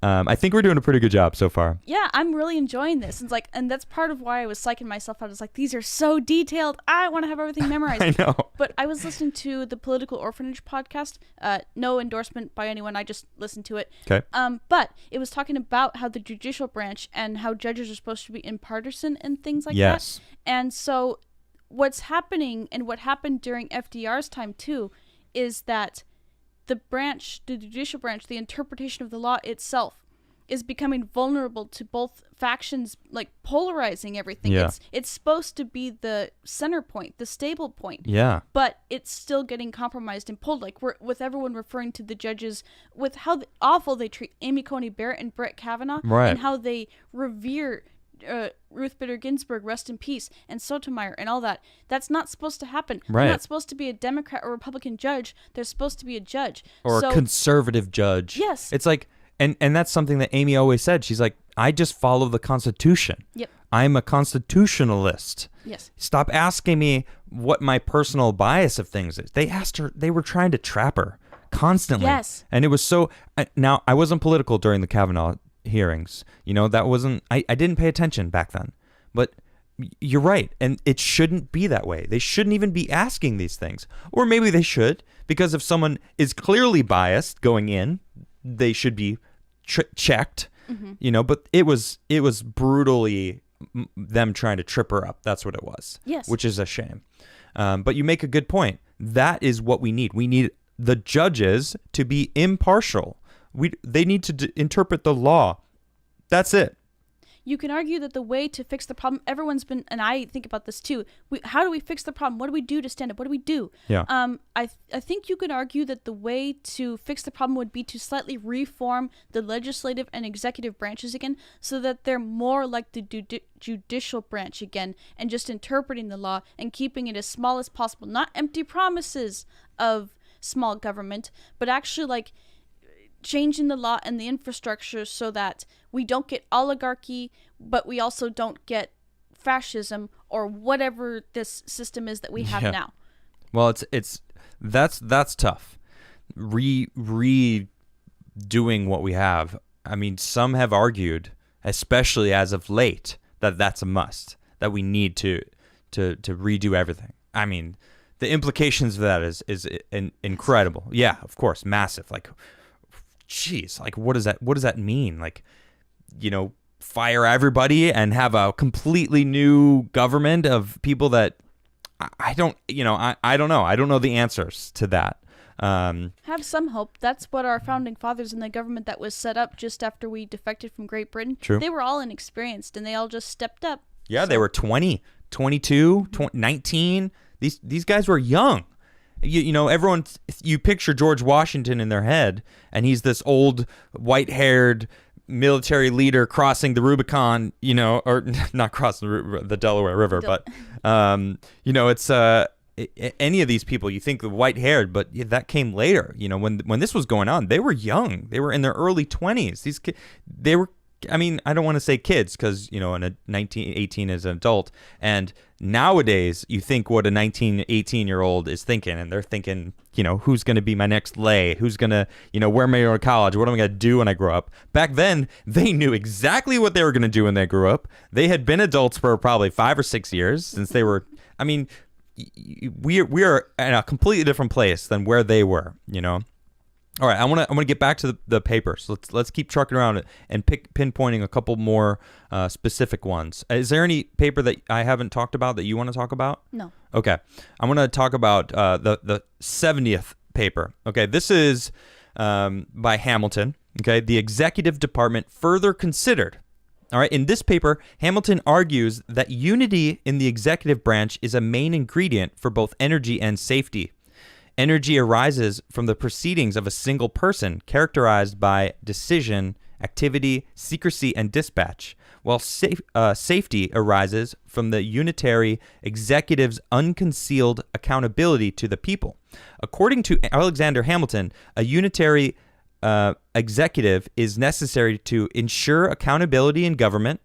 I think we're doing a pretty good job so far. Yeah, I'm really enjoying this. And that's part of why I was psyching myself out. I was like, these are so detailed. I want to have everything memorized. I know. But I was listening to the Political Orphanage podcast. No endorsement by anyone. I just listened to it. Okay. But it was talking about how the judicial branch and how judges are supposed to be impartisan and things like yes. that. And so what's happening and what happened during FDR's time too is that the judicial branch, the interpretation of the law itself is becoming vulnerable to both factions, like polarizing everything. Yeah. It's supposed to be the center point, the stable point. Yeah. But it's still getting compromised and pulled, like with everyone referring to the judges, with how awful they treat Amy Coney Barrett and Brett Kavanaugh, right. and how they revere Ruth Bader Ginsburg, rest in peace, and Sotomayor and all that. That's not supposed to happen. Right. They're not supposed to be a Democrat or Republican judge. They're supposed to be a judge. Or a conservative judge. Yes. It's like, and that's something that Amy always said. She's like, I just follow the Constitution. Yep. I'm a constitutionalist. Yes. Stop asking me what my personal bias of things is. They were trying to trap her constantly. Yes. And it was so, now I wasn't political during the Kavanaugh hearings. That wasn't, I didn't pay attention back then. But you're right. And it shouldn't be that way. They shouldn't even be asking these things. Or maybe they should, because if someone is clearly biased going in, they should be checked. Mm-hmm. But it was brutally them trying to trip her up. That's what it was. Yes. Which is a shame. But you make a good point. That is what we need. We need the judges to be impartial. They need to interpret the law. That's it. You can argue that the way to fix the problem, everyone's been, and I think about this too, how do we fix the problem? What do we do to stand up? What do we do? Yeah. I think you could argue that the way to fix the problem would be to slightly reform the legislative and executive branches again so that they're more like the judicial branch again and just interpreting the law and keeping it as small as possible. Not empty promises of small government, but actually like changing the law and the infrastructure so that we don't get oligarchy, but we also don't get fascism or whatever this system is that we have now. Well, that's tough. Redoing what we have. I mean, some have argued, especially as of late, that that's a must, that we need to redo everything. I mean, the implications of that is incredible. Yeah, of course, massive. Like, geez, like what does that mean? Like, fire everybody and have a completely new government of people that I don't know. I don't know the answers to that. Have some hope. That's what our founding fathers and the government that was set up just after we defected from Great Britain. True. They were all inexperienced and they all just stepped up. Yeah, so. They were 20, 22, 19. These guys were young. Everyone, you picture George Washington in their head, and he's this old, white-haired military leader crossing the Rubicon, or not crossing the Delaware River, but, it's any of these people, you think the white-haired, but that came later. When this was going on, they were young. They were in their early 20s. These kids, they were, I mean, I don't want to say kids because, in a 18 is an adult. And nowadays, you think what a 18-year-old is thinking, and they're thinking, who's going to be my next lay? Who's going to, where am I going to college? What am I going to do when I grow up? Back then, they knew exactly what they were going to do when they grew up. They had been adults for probably 5 or 6 years since they were, I mean, we are in a completely different place than where they were, All right, I want to get back to the papers. Let's keep trucking around and pinpointing a couple more specific ones. Is there any paper that I haven't talked about that you want to talk about? No. Okay, I'm going to talk about the 70th paper. Okay, this is by Hamilton. Okay, the executive department further considered. All right, in this paper, Hamilton argues that unity in the executive branch is a main ingredient for both energy and safety. Energy arises from the proceedings of a single person, characterized by decision, activity, secrecy, and dispatch, while safety arises from the unitary executive's unconcealed accountability to the people. According to Alexander Hamilton, a unitary executive is necessary to ensure accountability in government.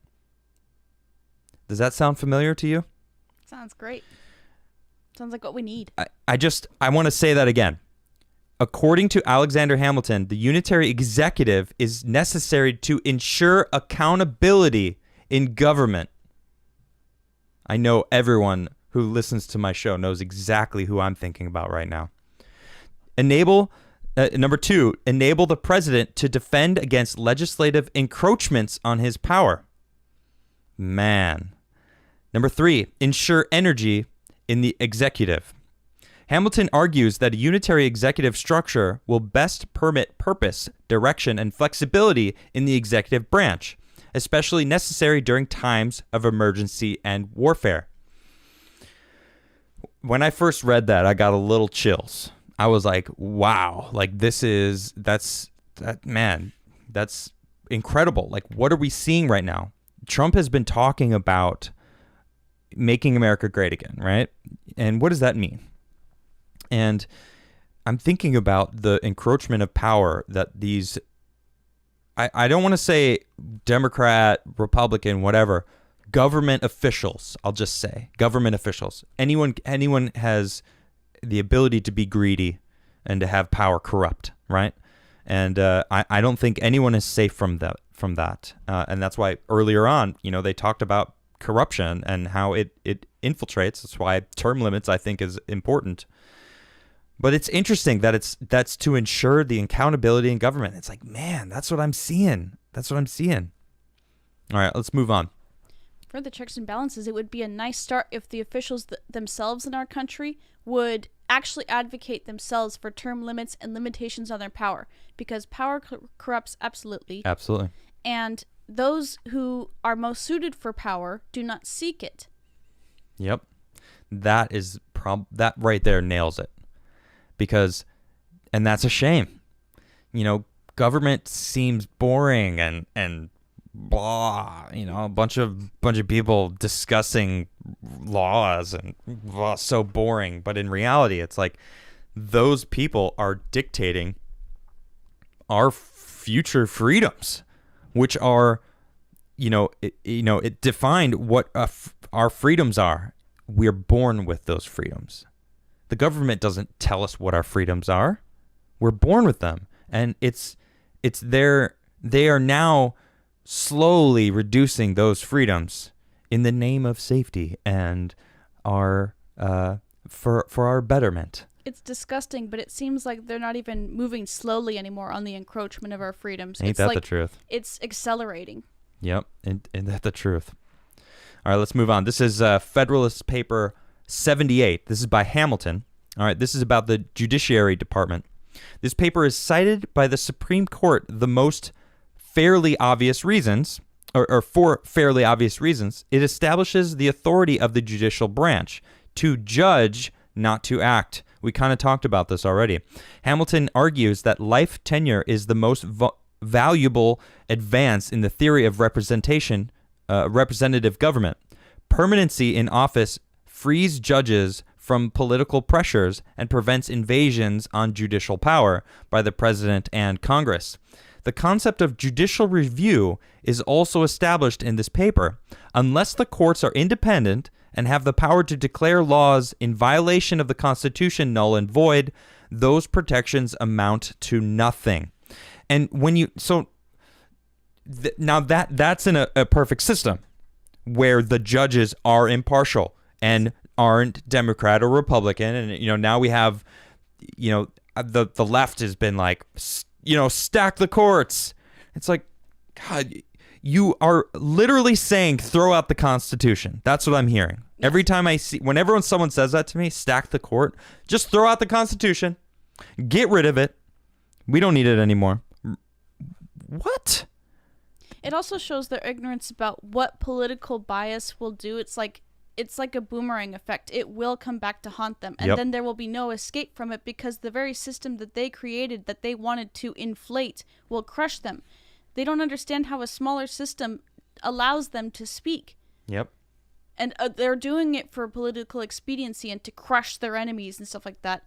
Does that sound familiar to you? Sounds great. Sounds like what we need. I want to say that again. According to Alexander Hamilton, the unitary executive is necessary to ensure accountability in government. I know everyone who listens to my show knows exactly who I'm thinking about right now. Number 2, enable the president to defend against legislative encroachments on his power. Man. Number 3, ensure energy in the executive. Hamilton argues that a unitary executive structure will best permit purpose, direction, and flexibility in the executive branch, especially necessary during times of emergency and warfare. When I first read that, I got a little chills. I was like, wow, like that's incredible. Like, what are we seeing right now? Trump has been talking about making America great again, right? And what does that mean? And I'm thinking about the encroachment of power that these, I don't want to say Democrat, Republican, whatever, government officials, I'll just say, government officials. Anyone has the ability to be greedy and to have power corrupt, right? And I don't think anyone is safe from that. And that's why earlier on, they talked about corruption and how it infiltrates. That's why term limits, I think, is important. But it's interesting that that's to ensure the accountability in government. It's like, man, that's what I'm seeing. All right, let's move on. For the checks and balances, it would be a nice start if the officials themselves in our country would actually advocate themselves for term limits and limitations on their power, because power corrupts absolutely. Absolutely. And those who are most suited for power do not seek it. Yep. That is that right there nails it. And that's a shame. Government seems boring and blah, a bunch of people discussing laws and blah, so boring. But in reality, it's like those people are dictating our future freedoms, which are, it defined what our freedoms are. We're born with those freedoms. The government doesn't tell us what our freedoms are. We're born with them. And it's they are now slowly reducing those freedoms in the name of safety and our for our betterment. It's disgusting, but it seems like they're not even moving slowly anymore on the encroachment of our freedoms. Ain't that the truth? It's accelerating. Yep, and that's the truth. All right, let's move on. This is Federalist Paper 78. This is by Hamilton. All right, this is about the Judiciary Department. This paper is cited by the Supreme Court the most fairly obvious reasons, or for fairly obvious reasons. It establishes the authority of the judicial branch to judge, not to act. We kind of talked about this already. Hamilton argues that life tenure is the most valuable advance in the theory of representative government. Permanency in office frees judges from political pressures and prevents invasions on judicial power by the president and Congress. The concept of judicial review is also established in this paper. Unless the courts are independent and have the power to declare laws in violation of the Constitution null and void, those protections amount to nothing. And when you now that's in a perfect system where the judges are impartial and aren't Democrat or Republican, and now we have the left has been like stack the courts. It's like, God, you are literally saying throw out the Constitution. That's what I'm hearing. Yes. Every time whenever someone says that to me, stack the court, just throw out the Constitution. Get rid of it. We don't need it anymore. What? It also shows their ignorance about what political bias will do. It's like a boomerang effect. It will come back to haunt them. And then there will be no escape from it because the very system that they created, that they wanted to inflate, will crush them. They don't understand how a smaller system allows them to speak. Yep. And they're doing it for political expediency and to crush their enemies and stuff like that.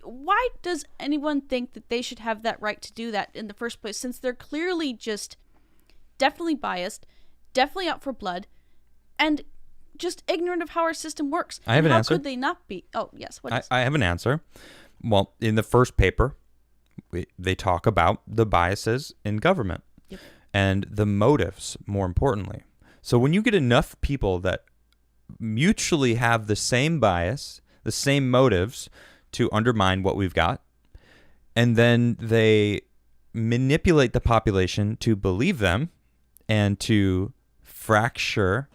Why does anyone think that they should have that right to do that in the first place, since they're clearly just definitely biased, definitely out for blood, and just ignorant of how our system works? I have an answer. How could they not be? Oh, yes. What is? I have an answer. Well, in the first paper, they talk about the biases in government. Yep. And the motives, more importantly. So when you get enough people that mutually have the same bias, the same motives to undermine what we've got, and then they manipulate the population to believe them and to fracture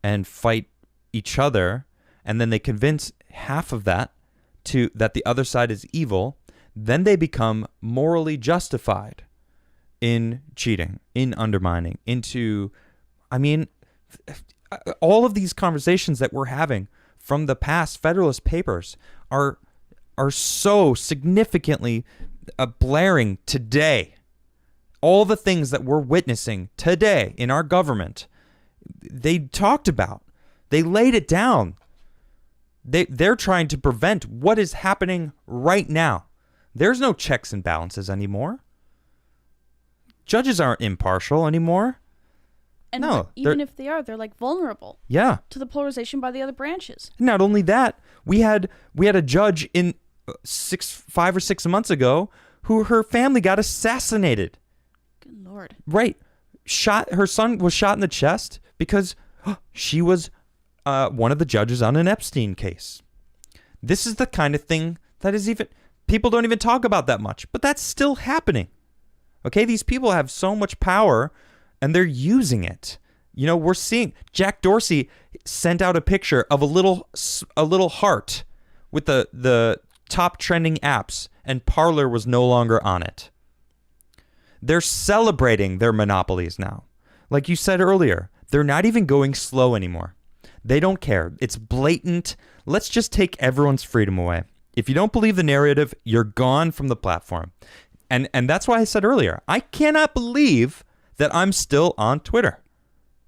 and fight each other, and then they convince half of that that the other side is evil, then they become morally justified in cheating, in undermining, all of these conversations that we're having from the past Federalist Papers are so significantly blaring today. All the things that we're witnessing today in our government, they talked about. They laid it down. They're trying to prevent what is happening right now. There's no checks and balances anymore. Judges aren't impartial anymore. And no, even if they are, they're like vulnerable. Yeah. To the polarization by the other branches. Not only that, we had a judge in 5 or 6 months ago who her family got assassinated. Good Lord. Right. Her son was shot in the chest because she was one of the judges on an Epstein case. This is the kind of thing that is people don't even talk about that much, but that's still happening. Okay, these people have so much power and they're using it. We're seeing Jack Dorsey sent out a picture of a little heart with the top trending apps, and Parler was no longer on it. They're celebrating their monopolies now. Like you said earlier, they're not even going slow anymore. They don't care. It's blatant. Let's just take everyone's freedom away. If you don't believe the narrative, you're gone from the platform. And that's why I said earlier, I cannot believe that I'm still on Twitter.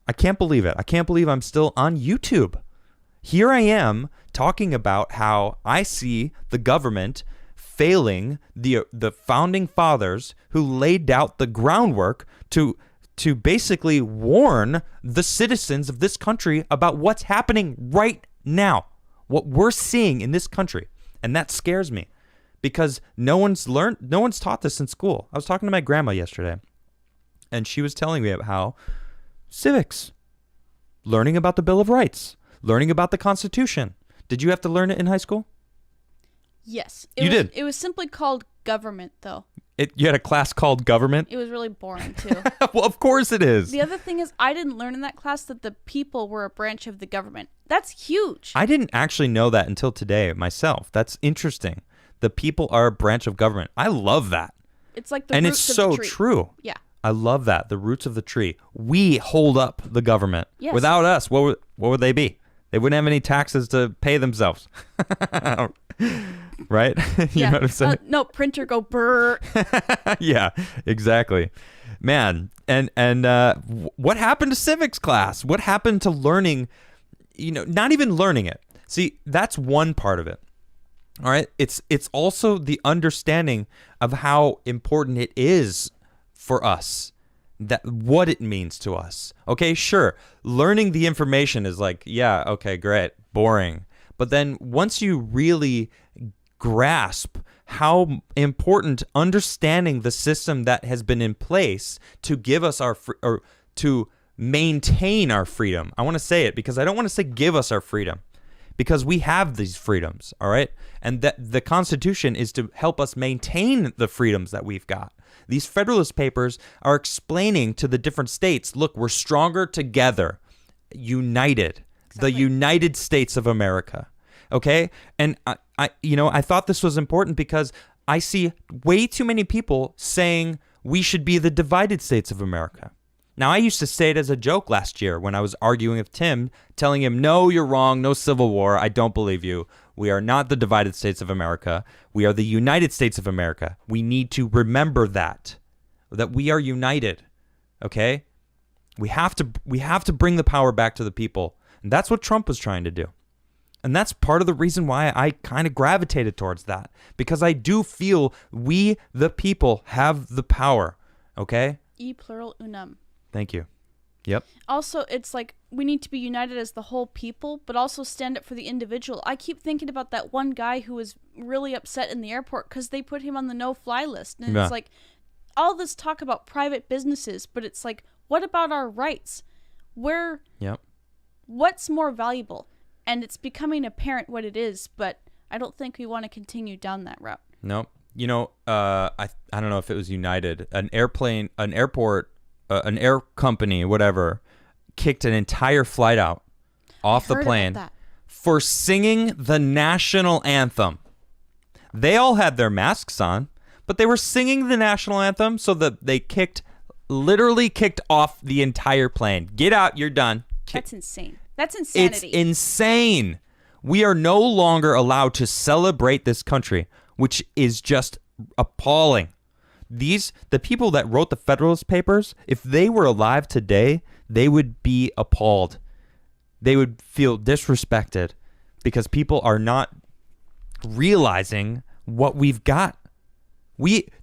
I can't believe it. I can't believe I'm still on YouTube. Here I am talking about how I see the government failing the founding fathers who laid out the groundwork to to basically warn the citizens of this country about what's happening right now, what we're seeing in this country. And that scares me because no one's taught this in school. I was talking to my grandma yesterday, and she was telling me about how civics, learning about the Bill of Rights, learning about the Constitution. Did you have to learn it in high school? Yes. You did? It was simply called government, though. You had a class called government? It was really boring, too. Well, of course it is. The other thing is, I didn't learn in that class that the people were a branch of the government. That's huge. I didn't actually know that until today myself. That's interesting. The people are a branch of government. I love that. It's like the roots of the tree. And it's so true. Yeah. I love that. The roots of the tree. We hold up the government. Yes. Without us, what would they be? They wouldn't have any taxes to pay themselves. Right? You know what I'm saying? No, printer go brr. Yeah, exactly. Man, and what happened to civics class? What happened to learning, not even learning it. See, that's one part of it. All right? It's also the understanding of how important it is for us, that what it means to us. Okay, sure. Learning the information is like, yeah, okay, great, boring. But then once you really grasp how important understanding the system that has been in place to give us or to maintain our freedom. I want to say it because I don't want to say give us our freedom, because we have these freedoms, all right? And that the Constitution is to help us maintain the freedoms that we've got. These Federalist Papers are explaining to the different states, look, we're stronger together, united, exactly. The United States of America. Okay? And I thought this was important because I see way too many people saying we should be the divided states of America. Now, I used to say it as a joke last year when I was arguing with Tim, telling him, no, you're wrong, no civil war, I don't believe you. We are not the divided states of America. We are the United States of America. We need to remember that we are united, okay? We have to bring the power back to the people. And that's what Trump was trying to do. And that's part of the reason why I kind of gravitated towards that, because I do feel we, the people, have the power, okay? E plural unum. Thank you. Yep. Also, it's like we need to be united as the whole people, but also stand up for the individual. I keep thinking about that one guy who was really upset in the airport because they put him on the no-fly list. And It's like all this talk about private businesses, but it's like, what about our rights? What's more valuable? And it's becoming apparent what it is, but I don't think we want to continue down that route. No. I don't know if it was United. An air company, whatever, kicked an entire flight out off the plane for singing the national anthem. They all had their masks on, but they were singing the national anthem, so that they literally kicked off the entire plane. Get out, you're done. That's insane. That's insanity. It's insane. We are no longer allowed to celebrate this country, which is just appalling. The people that wrote the Federalist Papers, if they were alive today, they would be appalled. They would feel disrespected because people are not realizing what we've got.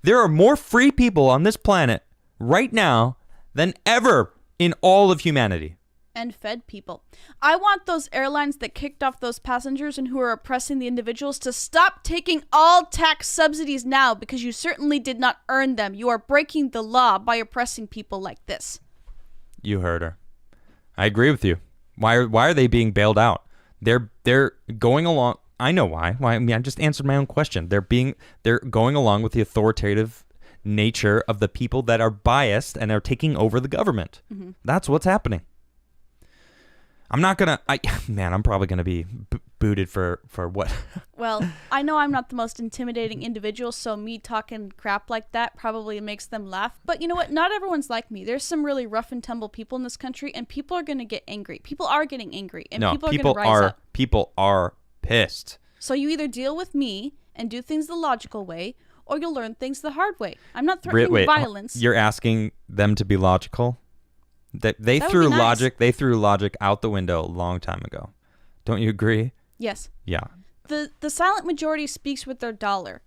There are more free people on this planet right now than ever in all of humanity. And fed people. I want those airlines that kicked off those passengers and who are oppressing the individuals to stop taking all tax subsidies now, because you certainly did not earn them. You are breaking the law by oppressing people like this. You heard her. I agree with you. Why are they being bailed out? They're going along. I know why. I mean, I just answered my own question. They're going along with the authoritative nature of the people that are biased and are taking over the government. Mm-hmm. That's what's happening. I'm probably going to be booted for what? Well, I know I'm not the most intimidating individual, so me talking crap like that probably makes them laugh. But you know what? Not everyone's like me. There's some really rough and tumble people in this country, and people are going to get angry. People are getting angry, and people are going to rise up. People are pissed. So you either deal with me and do things the logical way, or you'll learn things the hard way. I'm not threatening violence. You're asking them to be logical? They threw logic. They threw logic out the window a long time ago. Don't you agree? Yes. Yeah. The silent majority speaks with their dollar.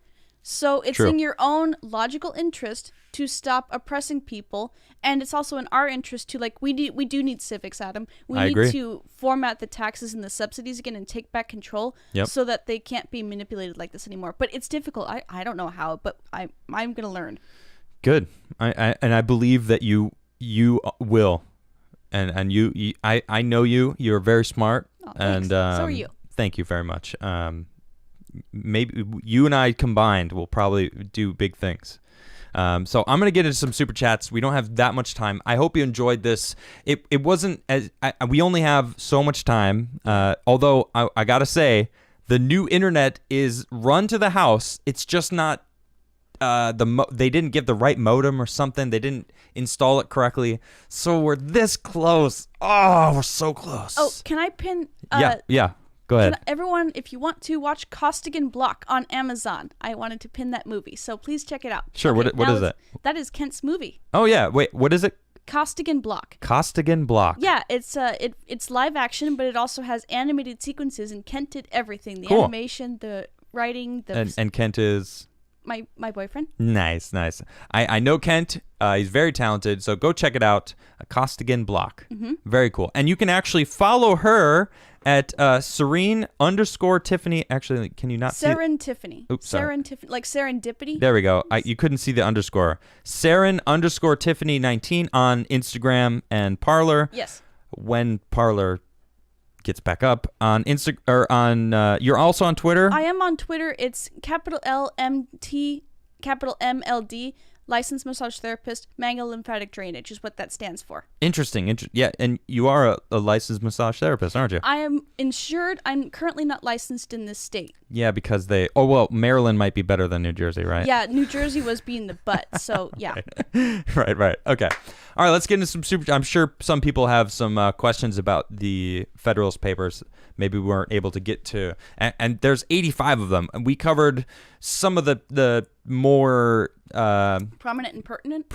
So it's True. in your own logical interest to stop oppressing people, and it's also in our interest to, like, we do need civics, Adam. We I need agree. to format the taxes and the subsidies again and take back control so that they can't be manipulated like this anymore. But it's difficult. I don't know how, but I'm going to learn. Good. I believe that you will. And I know you. You're very smart. Oh, and thanks. So are you. Thank you very much. Maybe you and I combined will probably do big things. So I'm gonna get into some super chats. We don't have that much time. I hope you enjoyed this. It wasn't as we only have so much time. Although I gotta say, the new internet is run to the house. It's just not. They didn't give the right modem or something. They didn't install it correctly. So we're this close. Oh, we're so close. Oh, can I pin? Yeah. Go ahead. Everyone, if you want to watch Costigan Block on Amazon, I wanted to pin that movie, so please check it out. Sure. Okay, what is that? That is Kent's movie. Oh yeah. Wait. What is it? Costigan Block. Costigan Block. Yeah, it's live action, but it also has animated sequences, and Kent did everything: the Cool. animation, the writing, And Kent is my boyfriend. nice. I know Kent. He's very talented. So go check it out. Costigan Block. Mm-hmm. Very cool. And you can actually follow her at Serene_Tiffany. Actually, can you not see? Tiffany. Oops, sorry. Like serendipity. There we go. You couldn't see the underscore. Saren_Tiffany19 on Instagram and Parler. Yes. When Parler gets back up on you're also on Twitter. I am on Twitter. It's capital LMT, capital MLD. Licensed massage therapist, manual lymphatic drainage is what that stands for. Interesting. Yeah, and you are a licensed massage therapist, aren't you? I am insured. I'm currently not licensed in this state. Yeah, because Maryland might be better than New Jersey, right? Yeah, New Jersey was being the butt, so yeah. Right. Okay. All right, let's get into some super. I'm sure some people have some questions about the Federalist Papers. Maybe we weren't able to get to, and there's 85 of them. And we covered some of the more prominent and pertinent.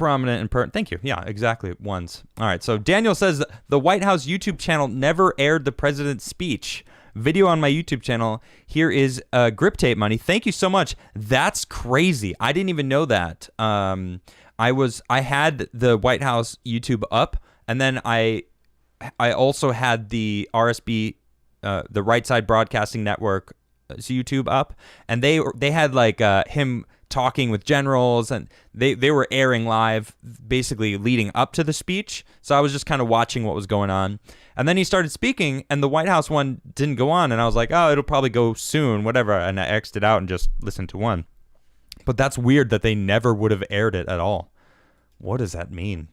Thank you. Yeah, exactly. Ones. All right. So Daniel says the White House YouTube channel never aired the president's speech. Video on my YouTube channel. Here is grip tape money. Thank you so much. That's crazy. I didn't even know that. I had the White House YouTube up, and then I also had the RSB, the Right Side Broadcasting Network YouTube up, and they had like him talking with generals, and they were airing live basically leading up to the speech. So I was just kind of watching what was going on. And then he started speaking, and the White House one didn't go on, and I was like, oh, it'll probably go soon, whatever, and I X'd it out and just listened to one. But that's weird that they never would have aired it at all. What does that mean?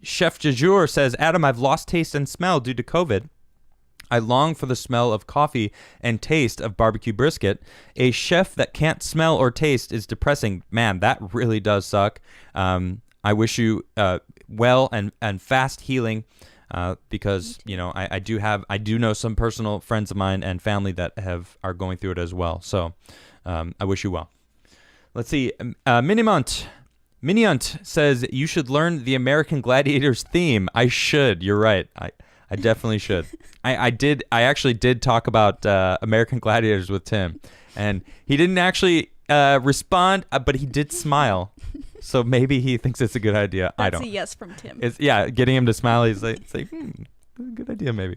Chef Jajour says, Adam, I've lost taste and smell due to COVID. I long for the smell of coffee and taste of barbecue brisket. A chef that can't smell or taste is depressing. Man, that really does suck. I wish you well and fast healing, because I do know some personal friends of mine and family that are going through it as well. So I wish you well. Let's see. Minimunt says you should learn the American Gladiators theme. I should. You're right. I definitely should. I actually did talk about American Gladiators with Tim, and he didn't actually respond, but he did smile. So maybe he thinks it's a good idea. I don't. That's a yes from Tim. Getting him to smile. He's like, good idea maybe.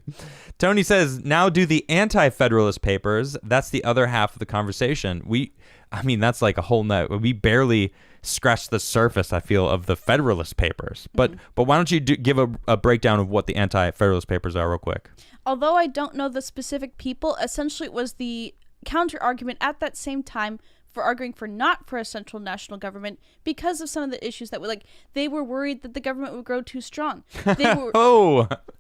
Tony says, now do the anti-Federalist Papers. That's the other half of the conversation. That's like a whole night. We barely scratched the surface, I feel, of the Federalist Papers. But why don't you give a breakdown of what the anti-Federalist Papers are real quick? Although I don't know the specific people, essentially it was the counter-argument at that same time for arguing not for a central national government because of some of the issues that they were worried that the government would grow too strong. They were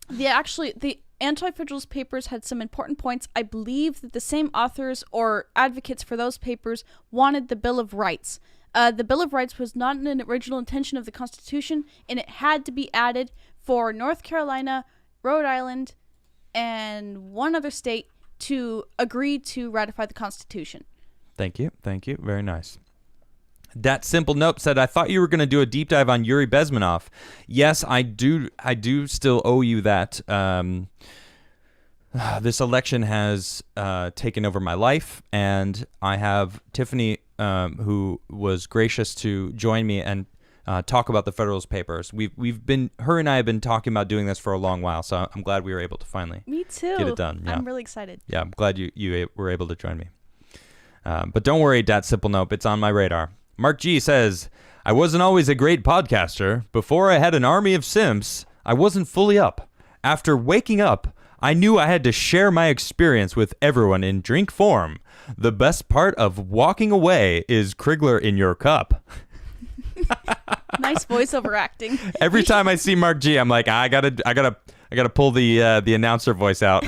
the Anti-Federalist Papers had some important points. I believe that the same authors or advocates for those papers wanted the Bill of Rights. The Bill of Rights was not an original intention of the Constitution, and it had to be added for North Carolina, Rhode Island, and one other state to agree to ratify the Constitution. Thank you. Very nice. That Simple Note said, I thought you were going to do a deep dive on Yuri Bezmenov. Yes, I do still owe you that. This election has taken over my life, and I have Tiffany, who was gracious to join me and talk about the Federalist Papers. Her and I have been talking about doing this for a long while, so I'm glad we were able to finally Me too. get it done. Yeah. I'm really excited. Yeah, I'm glad you were able to join me. But don't worry, Dat Simple Nope, it's on my radar. Mark G says, I wasn't always a great podcaster. Before I had an army of simps, I wasn't fully up. After waking up, I knew I had to share my experience with everyone in drink form. The best part of walking away is Crigler in your cup. Nice voiceover acting. Every time I see Mark G, I'm like, I gotta pull the announcer voice out.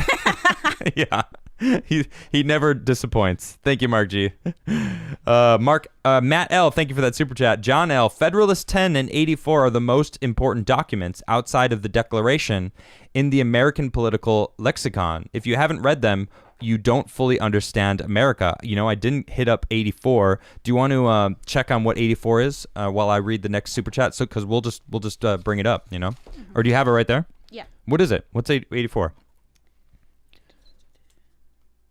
Yeah. He never disappoints. Thank you, Mark G. Matt L, thank you for that super chat. John L, Federalist 10 and 84 are the most important documents outside of the Declaration in the American political lexicon. If you haven't read them, you don't fully understand America. You know, I didn't hit up 84. Do you want to check on what 84 is while I read the next super chat? So, because we'll just bring it up, you know? Or do you have it right there? Yeah. What is it? What's 84?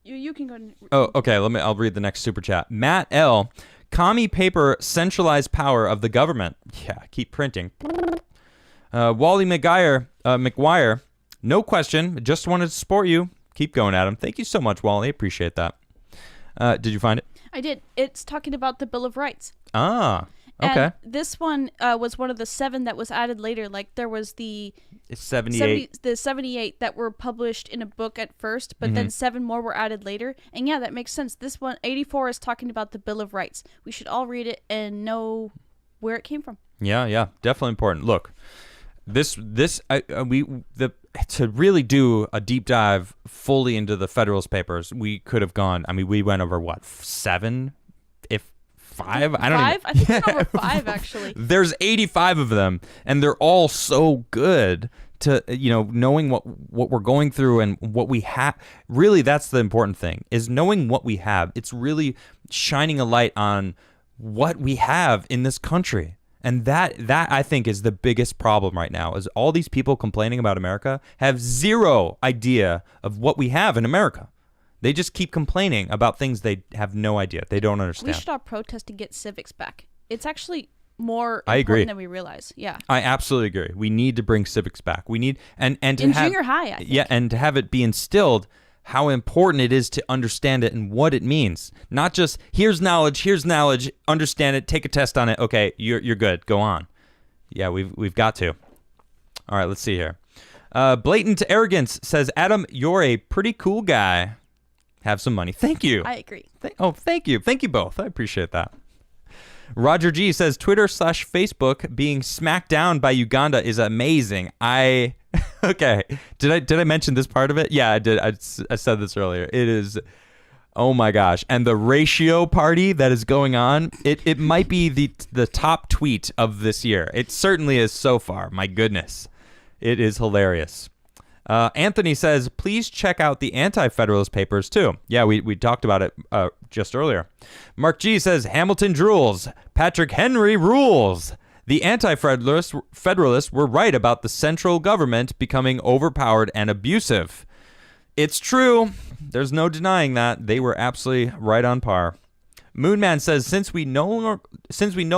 You can go. Oh, okay. I'll read the next super chat. Matt L. Commie paper centralized power of the government. Yeah, keep printing. Wally McGuire. No question. Just wanted to support you. Keep going, Adam. Thank you so much, Wally. Appreciate that. Did you find it? I did. It's talking about the Bill of Rights. Ah, okay. And this one was one of the 7 that was added later. Like there was the 78. the 78 that were published in a book at first, but then 7 more were added later. And yeah, that makes sense. This one, 84, is talking about the Bill of Rights. We should all read it and know where it came from. Yeah, definitely important. Look, to really do a deep dive fully into the Federalist Papers, we could have gone. I mean, we went over what, 7, if 5? I don't even. I think it's over 5 actually. There's 85 of them, and they're all so good. To knowing what we're going through and what we have. Really, that's the important thing, is knowing what we have. It's really shining a light on what we have in this country. And that I think is the biggest problem right now, is all these people complaining about America have zero idea of what we have in America. They just keep complaining about things they have no idea. They don't understand. We should all protest and get civics back. It's actually more I agree. important than we realize. Yeah. I absolutely agree. We need to bring civics back. We need and to in have, junior high, I think. Yeah, and to have it be instilled how important it is to understand it and what it means. Not just here's knowledge, understand it, take a test on it. Okay, you're good. Go on. Yeah, we've got to. All right, let's see here. Blatant Arrogance says, Adam, you're a pretty cool guy. Have some money. Thank you. I agree. Thank you. Thank you both. I appreciate that. Roger G says, Twitter/Facebook being smacked down by Uganda is amazing. Okay. Did I mention this part of it? Yeah, I did. I said this earlier. It is, oh my gosh. And the ratio party that is going on, it might be the top tweet of this year. It certainly is so far. My goodness. It is hilarious. Anthony says, please check out the Anti-Federalist Papers too. Yeah, we talked about it just earlier. Mark G says, Hamilton drools. Patrick Henry rules. The Anti-Federalists were right about the central government becoming overpowered and abusive. It's true. There's no denying that. They were absolutely right on par. Moonman says, since we no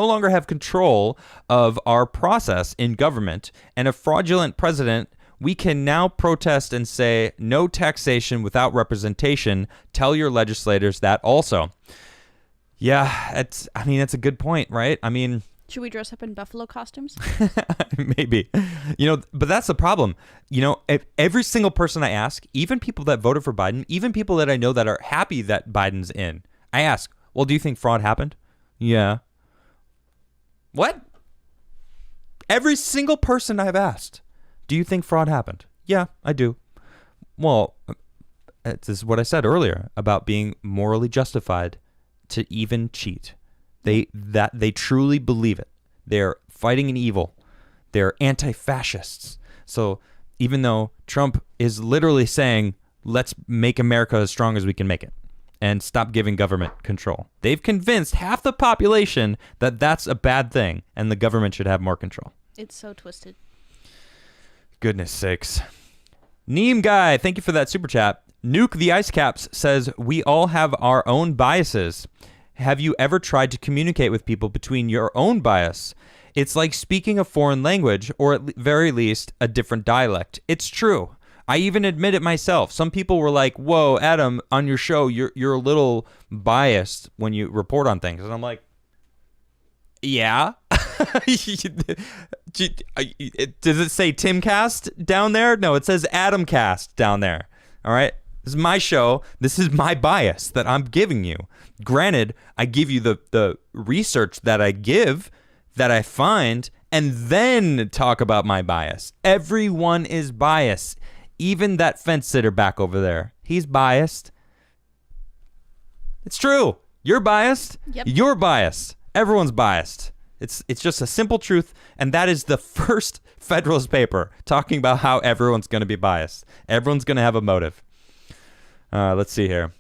longer have control of our process in government and a fraudulent president, we can now protest and say no taxation without representation. Tell your legislators that also. Yeah, it's a good point, right? I mean, should we dress up in buffalo costumes? Maybe. But that's the problem. If every single person I ask, even people that voted for Biden, even people that I know that are happy that Biden's in, I ask, well, do you think fraud happened? Yeah. What? Every single person I've asked, do you think fraud happened? Yeah, I do. Well, this is what I said earlier about being morally justified to even cheat. They truly believe it. They're fighting an evil. They're anti-fascists. So even though Trump is literally saying, let's make America as strong as we can make it and stop giving government control, they've convinced half the population that that's a bad thing and the government should have more control. It's so twisted. Goodness sakes. Neem Guy, thank you for that super chat. Nuke the Ice Caps says, we all have our own biases. Have you ever tried to communicate with people between your own bias? It's like speaking a foreign language, or at very least, a different dialect. It's true. I even admit it myself. Some people were like, whoa, Adam, on your show, you're a little biased when you report on things. And I'm like, yeah. Does it say Timcast down there? No, it says Adamcast down there. All right? This is my show. This is my bias that I'm giving you. Granted, I give you the research that I give, that I find, and then talk about my bias. Everyone is biased. Even that fence sitter back over there. He's biased. It's true. You're biased. Yep. You're biased. Everyone's biased. It's just a simple truth, and that is the first Federalist paper talking about how everyone's going to be biased. Everyone's going to have a motive. Let's see here.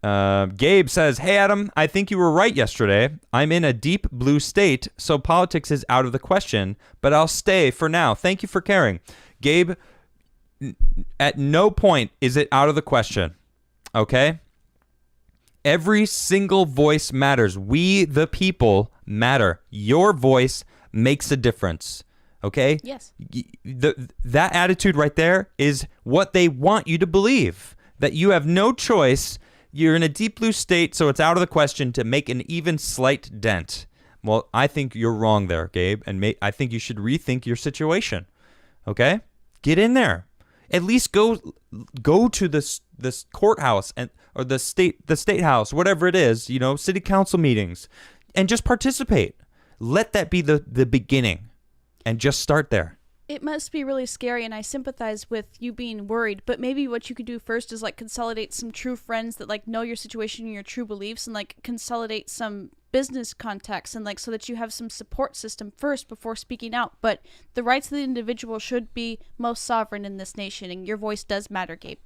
Gabe says, hey, Adam, I think you were right yesterday. I'm in a deep blue state, so politics is out of the question, but I'll stay for now. Thank you for caring. Gabe, at no point is it out of the question, okay? Every single voice matters. We, the people, matter. Your voice makes a difference, okay? Yes. That attitude right there is what they want you to believe, that you have no choice. You're in a deep blue state, so it's out of the question to make an even slight dent. Well, I think you're wrong there, Gabe, and I think you should rethink your situation, okay? Get in there. At least go to this courthouse or the state house, whatever it is, city council meetings, and just participate. Let that be the beginning, and just start there. It must be really scary, and I sympathize with you being worried, but maybe what you could do first is consolidate some true friends that know your situation and your true beliefs, and consolidate some business contacts, and so that you have some support system first before speaking out. But the rights of the individual should be most sovereign in this nation, and your voice does matter, Gabe.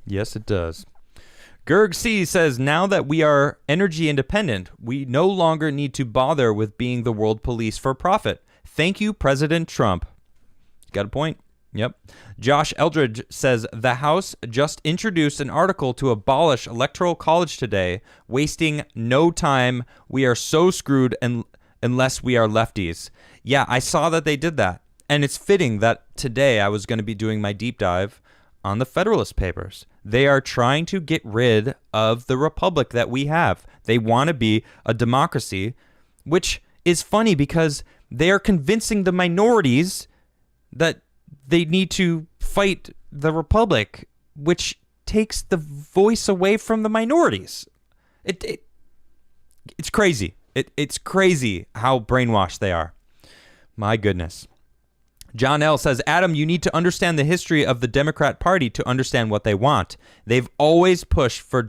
Yes, it does. Gerg C says, now that we are energy independent, we no longer need to bother with being the world police for profit. Thank you, President Trump. Got a point? Yep. Josh Eldridge says, the House just introduced an article to abolish Electoral College today, wasting no time. We are so screwed unless we are lefties. Yeah, I saw that they did that. And it's fitting that today I was going to be doing my deep dive on the Federalist Papers. They are trying to get rid of the republic that we have. They want to be a democracy, which is funny because they are convincing the minorities that they need to fight the republic, which takes the voice away from the minorities. It's crazy. It's crazy how brainwashed they are. My goodness. John L. says, Adam, you need to understand the history of the Democrat Party to understand what they want. They've always pushed for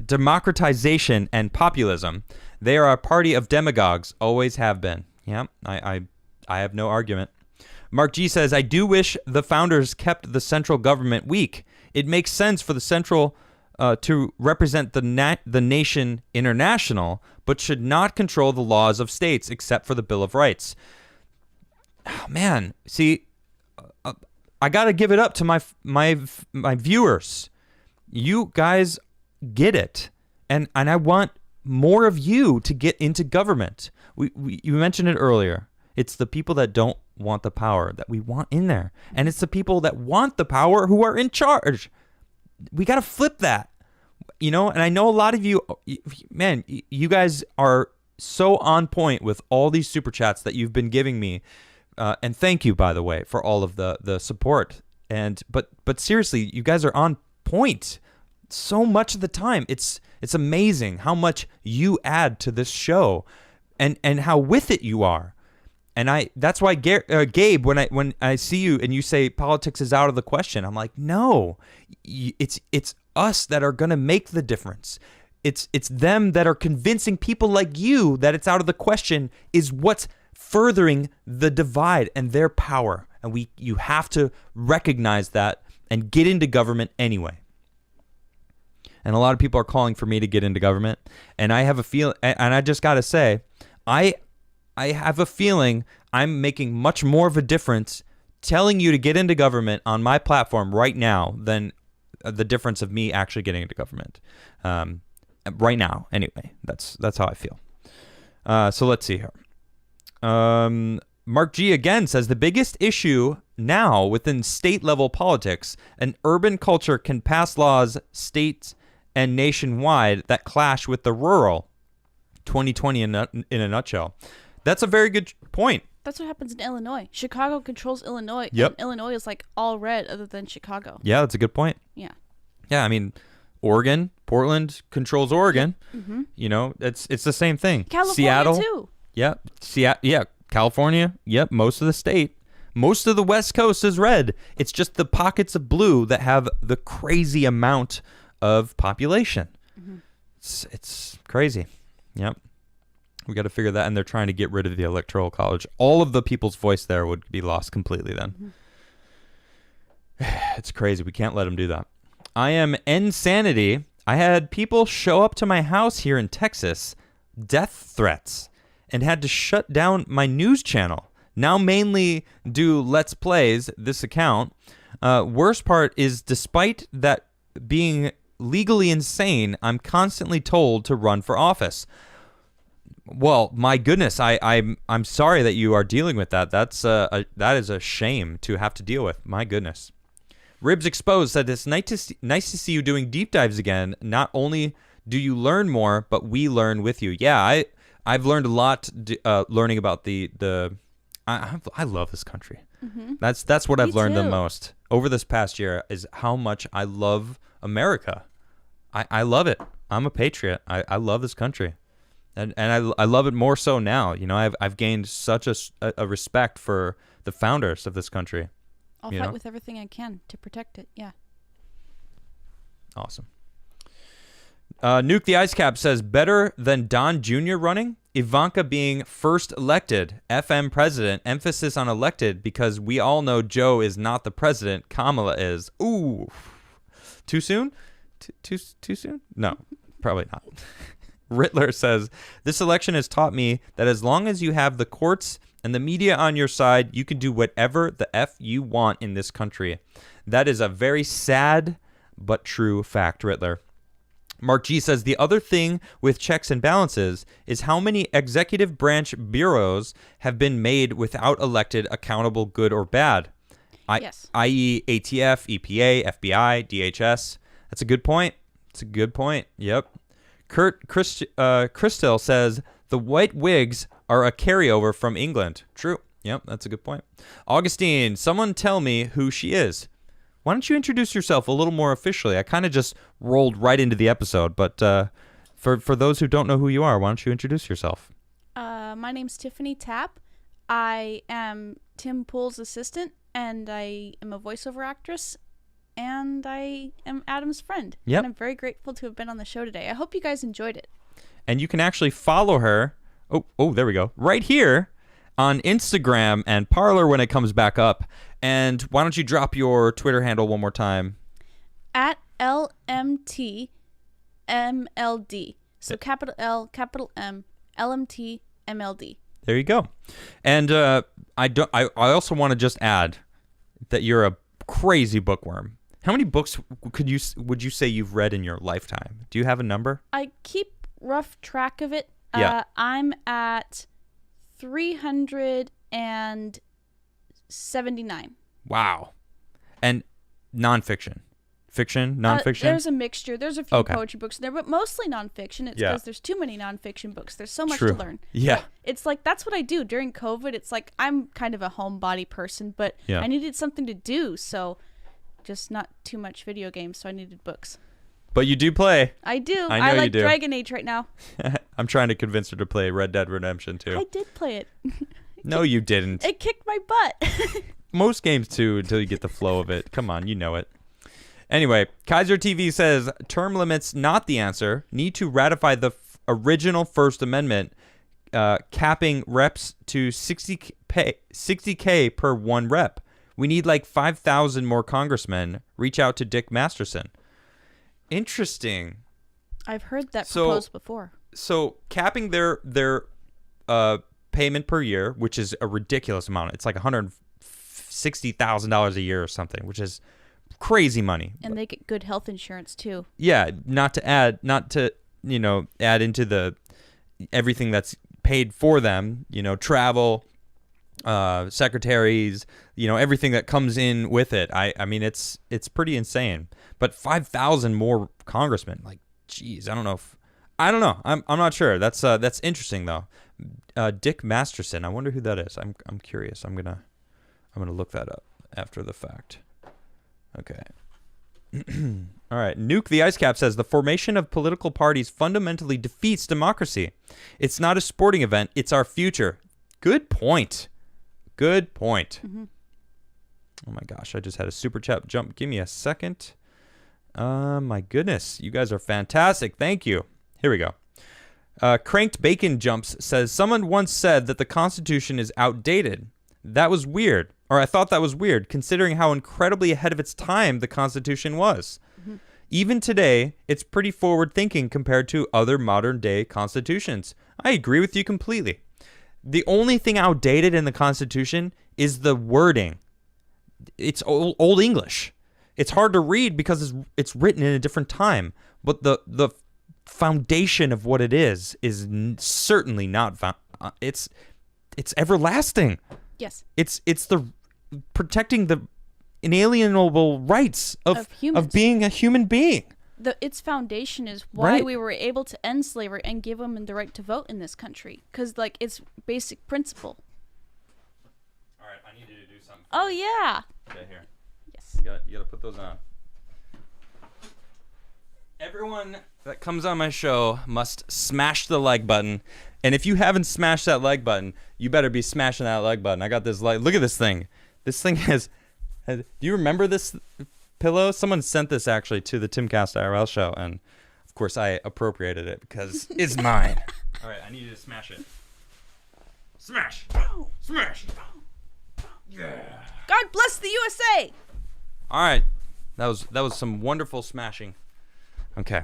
democratization and populism. They are a party of demagogues, always have been. Yeah, I have no argument. Mark G says, I do wish the founders kept the central government weak. It makes sense for the central to represent the nation international, but should not control the laws of states except for the Bill of Rights. Oh, man, see, I got to give it up to my viewers. You guys get it, and I want more of you to get into government. You mentioned it earlier. It's the people that don't want the power that we want in there, and it's the people that want the power who are in charge. We got to flip that, and I know a lot of you, man, you guys are so on point with all these super chats that you've been giving me, and thank you, by the way, for all of the support. But seriously, you guys are on point so much of the time. It's amazing how much you add to this show, and how with it you are. And that's why Gabe, when I see you and you say politics is out of the question, I'm like, no, it's us that are going to make the difference. It's them that are convincing people like you that it's out of the question is what's furthering the divide and their power. And you have to recognize that and get into government anyway. And a lot of people are calling for me to get into government. And I have a feeling, and I just got to say, I have a feeling I'm making much more of a difference telling you to get into government on my platform right now than the difference of me actually getting into government. Right now, anyway. That's how I feel. So let's see here. Mark G again says the biggest issue now within state-level politics, an urban culture can pass laws state and nationwide that clash with the rural. 2020 in a nutshell. That's a very good point. That's what happens in Illinois. Chicago controls Illinois. Yep. And Illinois is like all red other than Chicago. Yeah, that's a good point. Yeah. Yeah, I mean, Oregon, Portland controls Oregon. Mm-hmm. You know, it's the same thing. California Seattle, too. Yeah. Yeah. California. Yep. Most of the state. Most of the West Coast is red. It's just the pockets of blue that have the crazy amount of population. Mm-hmm. It's crazy. Yep. We got to figure that. And they're trying to get rid of the Electoral College. All of the people's voice there would be lost completely then. Mm-hmm. It's crazy. We can't let them do that. I am insanity. I had people show up to my house here in Texas, death threats, and had to shut down my news channel. Now mainly do Let's Plays, this account. Worst part is despite that being legally insane, I'm constantly told to run for office. Well, my goodness, I'm sorry that you are dealing with that. That is a shame to have to deal with. My goodness. Ribs Exposed said it's nice to see you doing deep dives again. Not only do you learn more, but we learn with you. Yeah, I've learned a lot learning about I love this country. Mm-hmm. That's what I've learned the most over this past year is how much I love America. I love it. I'm a patriot. I love this country. And I love it more so now. You know, I've gained such a respect for the founders of this country. I'll fight with everything I can to protect it. Yeah. Awesome. Nuke the Ice Cap says, better than Don Jr. running? Ivanka being first elected, FM president, emphasis on elected because we all know Joe is not the president, Kamala is. Ooh. Too soon? Too soon? No, probably not. Rittler says, this election has taught me that as long as you have the courts and the media on your side, you can do whatever the F you want in this country. That is a very sad but true fact, Rittler. Mark G says, the other thing with checks and balances is how many executive branch bureaus have been made without elected accountable good or bad, yes. i.e. ATF, EPA, FBI, DHS. That's a good point. It's a good point. Yep. Christel says, the white wigs are a carryover from England. True. Yep, that's a good point. Augustine, someone tell me who she is. Why don't you introduce yourself a little more officially? I kind of just rolled right into the episode, but for those who don't know who you are, why don't you introduce yourself? My name's Tiffany Tapp. I am Tim Pool's assistant, and I am a voiceover actress, and I am Adam's friend. Yep. And I'm very grateful to have been on the show today. I hope you guys enjoyed it. And you can actually follow her. Oh, there we go. Right here on Instagram and Parler when it comes back up. And why don't you drop your Twitter handle one more time? At LMTMLD. So capital L, capital M, LMTMLD. There you go. And I also want to just add that you're a crazy bookworm. How many books would you say you've read in your lifetime? Do you have a number? I keep rough track of it. Yeah. I'm at 379. Wow. And nonfiction. Fiction, nonfiction? There's a mixture. There's a few Okay. poetry books in there, but mostly nonfiction. It's because there's too many nonfiction books. There's so much True. to learn. Yeah. But it's like, that's what I do during COVID. It's like, I'm kind of a homebody person, but Yeah. I needed something to do. So just not too much video games. So I needed books. But you do play. I do. I know I you like do. Dragon Age right now. I'm trying to convince her to play Red Dead Redemption too. I did play it. No, you didn't. It kicked my butt. Most games too, until you get the flow of it. Come on, you know it. Anyway, Kaiser TV says, term limits not the answer. Need to ratify the original First Amendment, capping reps to 60K per one rep. We need like 5,000 more congressmen. Reach out to Dick Masterson. Interesting. I've heard that proposed before. So capping their payment per year, which is a ridiculous amount. It's like $160,000 a year or something, which is crazy money. And they get good health insurance too. Yeah, not to add into the everything that's paid for them, travel, secretaries, everything that comes in with it. I mean, it's pretty insane. But 5,000 more congressmen, like, geez, I don't know. I'm not sure. That's interesting though. Dick Masterson. I wonder who that is. I'm curious. I'm gonna look that up after the fact. Okay. All right. Nuke the Ice Cap says the formation of political parties fundamentally defeats democracy. It's not a sporting event. It's our future. Good point. Mm-hmm. Oh my gosh. I just had a super chat jump. Give me a second. My goodness. You guys are fantastic. Thank you. Here we go. Cranked Bacon Jumps says someone once said that the Constitution is outdated. That was weird. Or I thought that was weird, considering how incredibly ahead of its time the Constitution was. Mm-hmm. Even today, it's pretty forward-thinking compared to other modern-day constitutions. I agree with you completely. The only thing outdated in the Constitution is the wording. It's old English. It's hard to read because it's written in a different time. But the foundation of what it is certainly not. It's everlasting. Yes. It's the protecting the inalienable rights of being a human being. Its foundation is why we were able to end slavery and give women the right to vote in this country, because it's basic principle. All right, I need you to do something. Oh yeah. Okay, here. Yes. You gotta put those on. Everyone that comes on my show must smash the like button. And if you haven't smashed that like button, you better be smashing that like button. I got this look at this thing. This thing has do you remember this pillow? Someone sent this actually to the Timcast IRL show, and of course I appropriated it because it's mine. All right, I need you to smash it. Smash! Smash! Yeah. God bless the USA! All right. That was some wonderful smashing. Okay.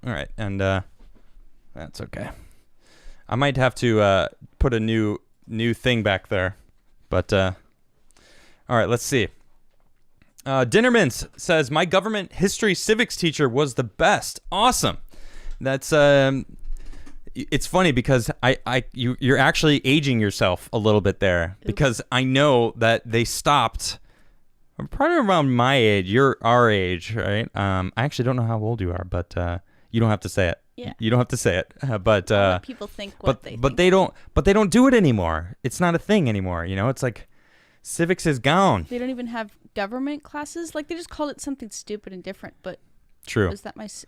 All right. And that's okay. I might have to put a new thing back there. But all right, let's see. Dinnermans says my government history civics teacher was the best. Awesome. That's it's funny because you're actually aging yourself a little bit there. Oops. Because I know that they stopped probably around my age. You're our age, right? I actually don't know how old you are, but you don't have to say it. Yeah. You don't have to say it. But I'll let people think what they think. But they don't do it anymore. It's not a thing anymore. It's like civics is gone. They don't even have government classes. Like, they just called it something stupid and different. But true.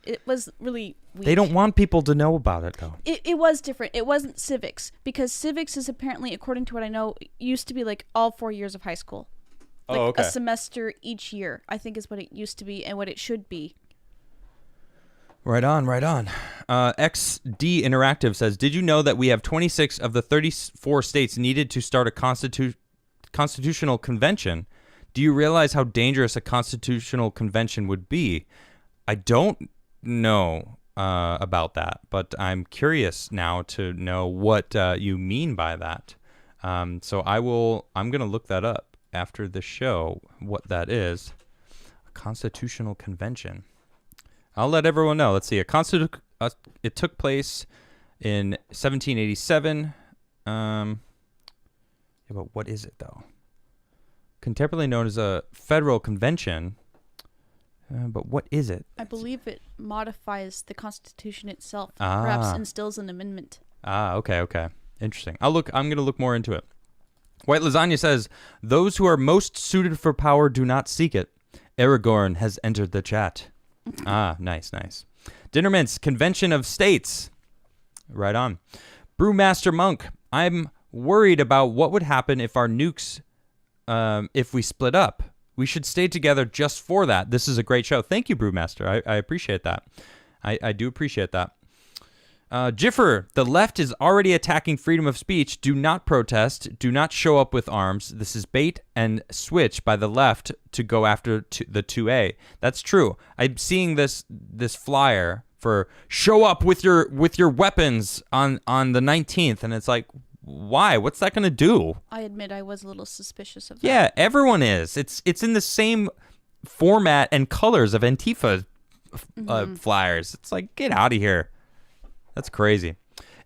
It was really weak. They don't want people to know about it though. It was different. It wasn't civics, because civics is apparently, according to what I know, used to be like all 4 years of high school. Like okay. A semester each year, I think, is what it used to be and what it should be. Right on. XD Interactive says, did you know that we have 26 of the 34 states needed to start a constitutional convention? Do you realize how dangerous a constitutional convention would be? I don't know about that, but I'm curious now to know what you mean by that. So I'm going to look that up after the show, what that is. A constitutional convention. I'll let everyone know. Let's see. It took place in 1787. Yeah, but what is it though? Contemporarily known as a federal convention. But what is it? I believe it modifies the Constitution itself. Perhaps instills an amendment. Okay. Interesting. I'm going to look more into it. White Lasagna says, those who are most suited for power do not seek it. Aragorn has entered the chat. Nice. Dinnermint's Convention of States. Right on. Brewmaster Monk, I'm worried about what would happen if our nukes, if we split up. We should stay together just for that. This is a great show. Thank you, Brewmaster. I appreciate that. I do appreciate that. Jiffer, the left is already attacking freedom of speech. Do not protest. Do not show up with arms. This is bait and switch by the left to go after the 2A. That's true. I'm seeing this flyer for show up with your weapons on the 19th, and it's like, Why? What's that going to do? I admit I was a little suspicious of that. Yeah, everyone is. It's in the same format and colors of Antifa flyers. It's like, get out of here. That's crazy.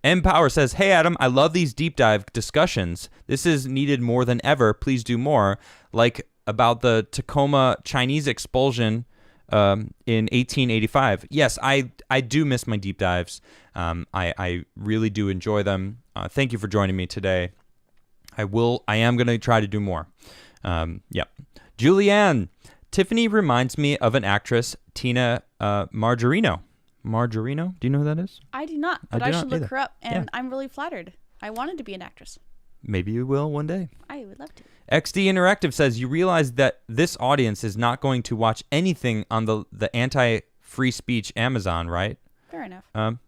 M Power says, hey, Adam, I love these deep dive discussions. This is needed more than ever. Please do more. Like about the Tacoma Chinese expulsion in 1885. Yes, I do miss my deep dives. I really do enjoy them. Thank you for joining me today. I am going to try to do more. Yep. Julianne, Tiffany reminds me of an actress, Tina Margarino. Margarino? Do you know who that is? I do not, but I should look her up, and Yeah. I'm really flattered. I wanted to be an actress. Maybe you will one day. I would love to. XD Interactive says, you realize that this audience is not going to watch anything on the anti-free speech Amazon, right? Fair enough.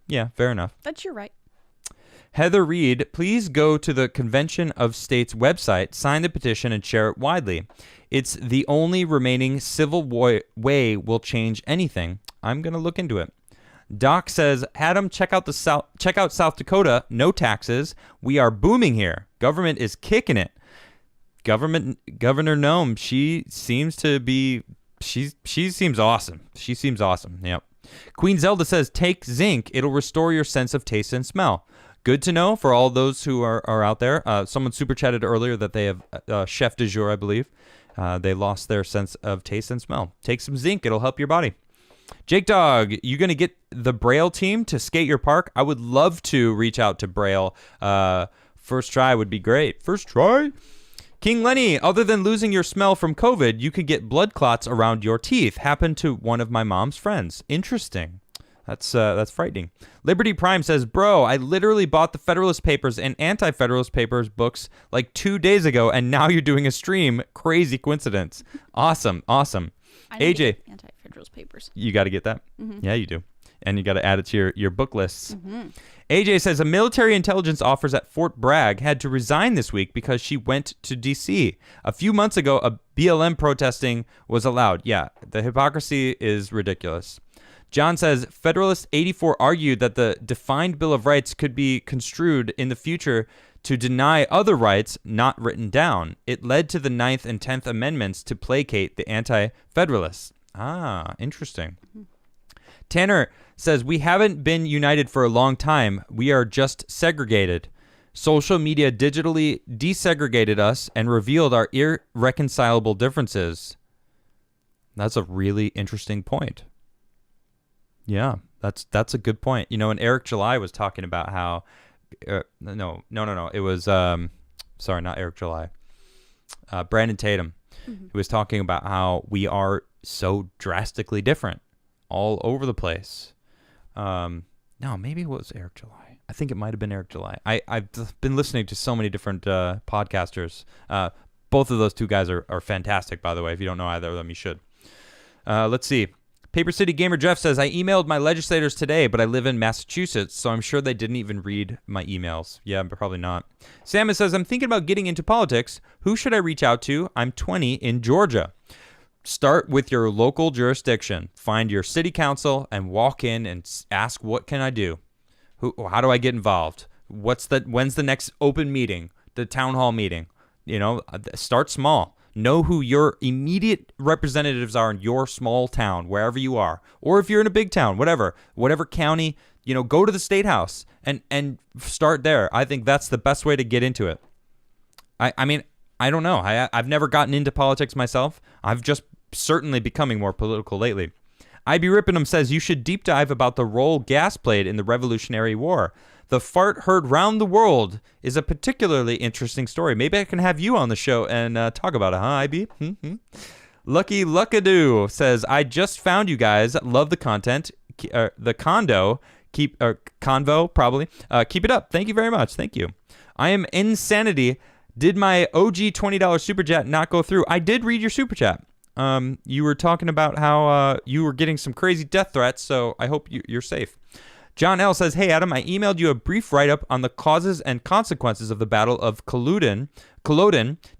Yeah, fair enough. That's your right. Heather Reed, please go to the Convention of States website, sign the petition, and share it widely. It's the only remaining civil way will change anything. I'm going to look into it. Doc says, Adam, check out South Dakota. No taxes. We are booming here. Government is kicking it. Governor Noem, she seems awesome. She seems awesome. Yep. Queen Zelda says, take zinc. It'll restore your sense of taste and smell. Good to know for all those who are out there. Someone super chatted earlier that they have chef du jour, I believe. They lost their sense of taste and smell. Take some zinc. It'll help your body. Jake Dog, you going to get the Braille team to skate your park? I would love to reach out to Braille. First try would be great. First try? King Lenny, other than losing your smell from COVID, you could get blood clots around your teeth. Happened to one of my mom's friends. Interesting. That's frightening. Liberty Prime says, bro, I literally bought the Federalist Papers and Anti-Federalist Papers books like 2 days ago, and now you're doing a stream. Crazy coincidence. Awesome. I need AJ. Anti-Federalist Papers. You got to get that? Mm-hmm. Yeah, you do. And you got to add it to your book lists. Mm-hmm. AJ says, a military intelligence officer at Fort Bragg had to resign this week because she went to D.C. A few months ago, a BLM protesting was allowed. Yeah, the hypocrisy is ridiculous. John says, Federalist 84 argued that the defined Bill of Rights could be construed in the future to deny other rights not written down. It led to the 9th and 10th Amendments to placate the anti-Federalists. Ah, interesting. Mm-hmm. Tanner says, we haven't been united for a long time. We are just segregated. Social media digitally desegregated us and revealed our irreconcilable differences. That's a really interesting point. Yeah, that's a good point. You know, and Eric July was talking about how no. It was sorry, not Eric July. Brandon Tatum. Mm-hmm. He was talking about how we are so drastically different all over the place. No, maybe it was Eric July. I think it might have been Eric July. I've been listening to so many different podcasters. Both of those two guys are fantastic, by the way. If you don't know either of them, you should. Let's see. Paper City Gamer Jeff says, I emailed my legislators today, but I live in Massachusetts, so I'm sure they didn't even read my emails. Yeah, but probably not. Samus says, I'm thinking about getting into politics. Who should I reach out to? I'm 20 in Georgia. Start with your local jurisdiction. Find your city council and walk in and ask, what can I do? How do I get involved? When's the next open meeting? The town hall meeting? You know, start small. Know who your immediate representatives are in your small town, wherever you are. Or if you're in a big town, whatever county, you know, go to the state house and start there. I think that's the best way to get into it. I mean, I don't know. I've never gotten into politics myself. I've just certainly becoming more political lately. IB Rippenham says you should deep dive about the role gas played in the Revolutionary War. The fart heard round the world is a particularly interesting story. Maybe I can have you on the show and talk about it, huh, IB? Mm-hmm. Lucky Luckadoo says, I just found you guys. Love the content. The convo, probably. Keep it up. Thank you very much. Thank you. I am Insanity. Did my OG $20 super chat not go through? I did read your super chat. You were talking about how you were getting some crazy death threats, so I hope you're safe. John L. says, hey, Adam, I emailed you a brief write-up on the causes and consequences of the Battle of Culloden.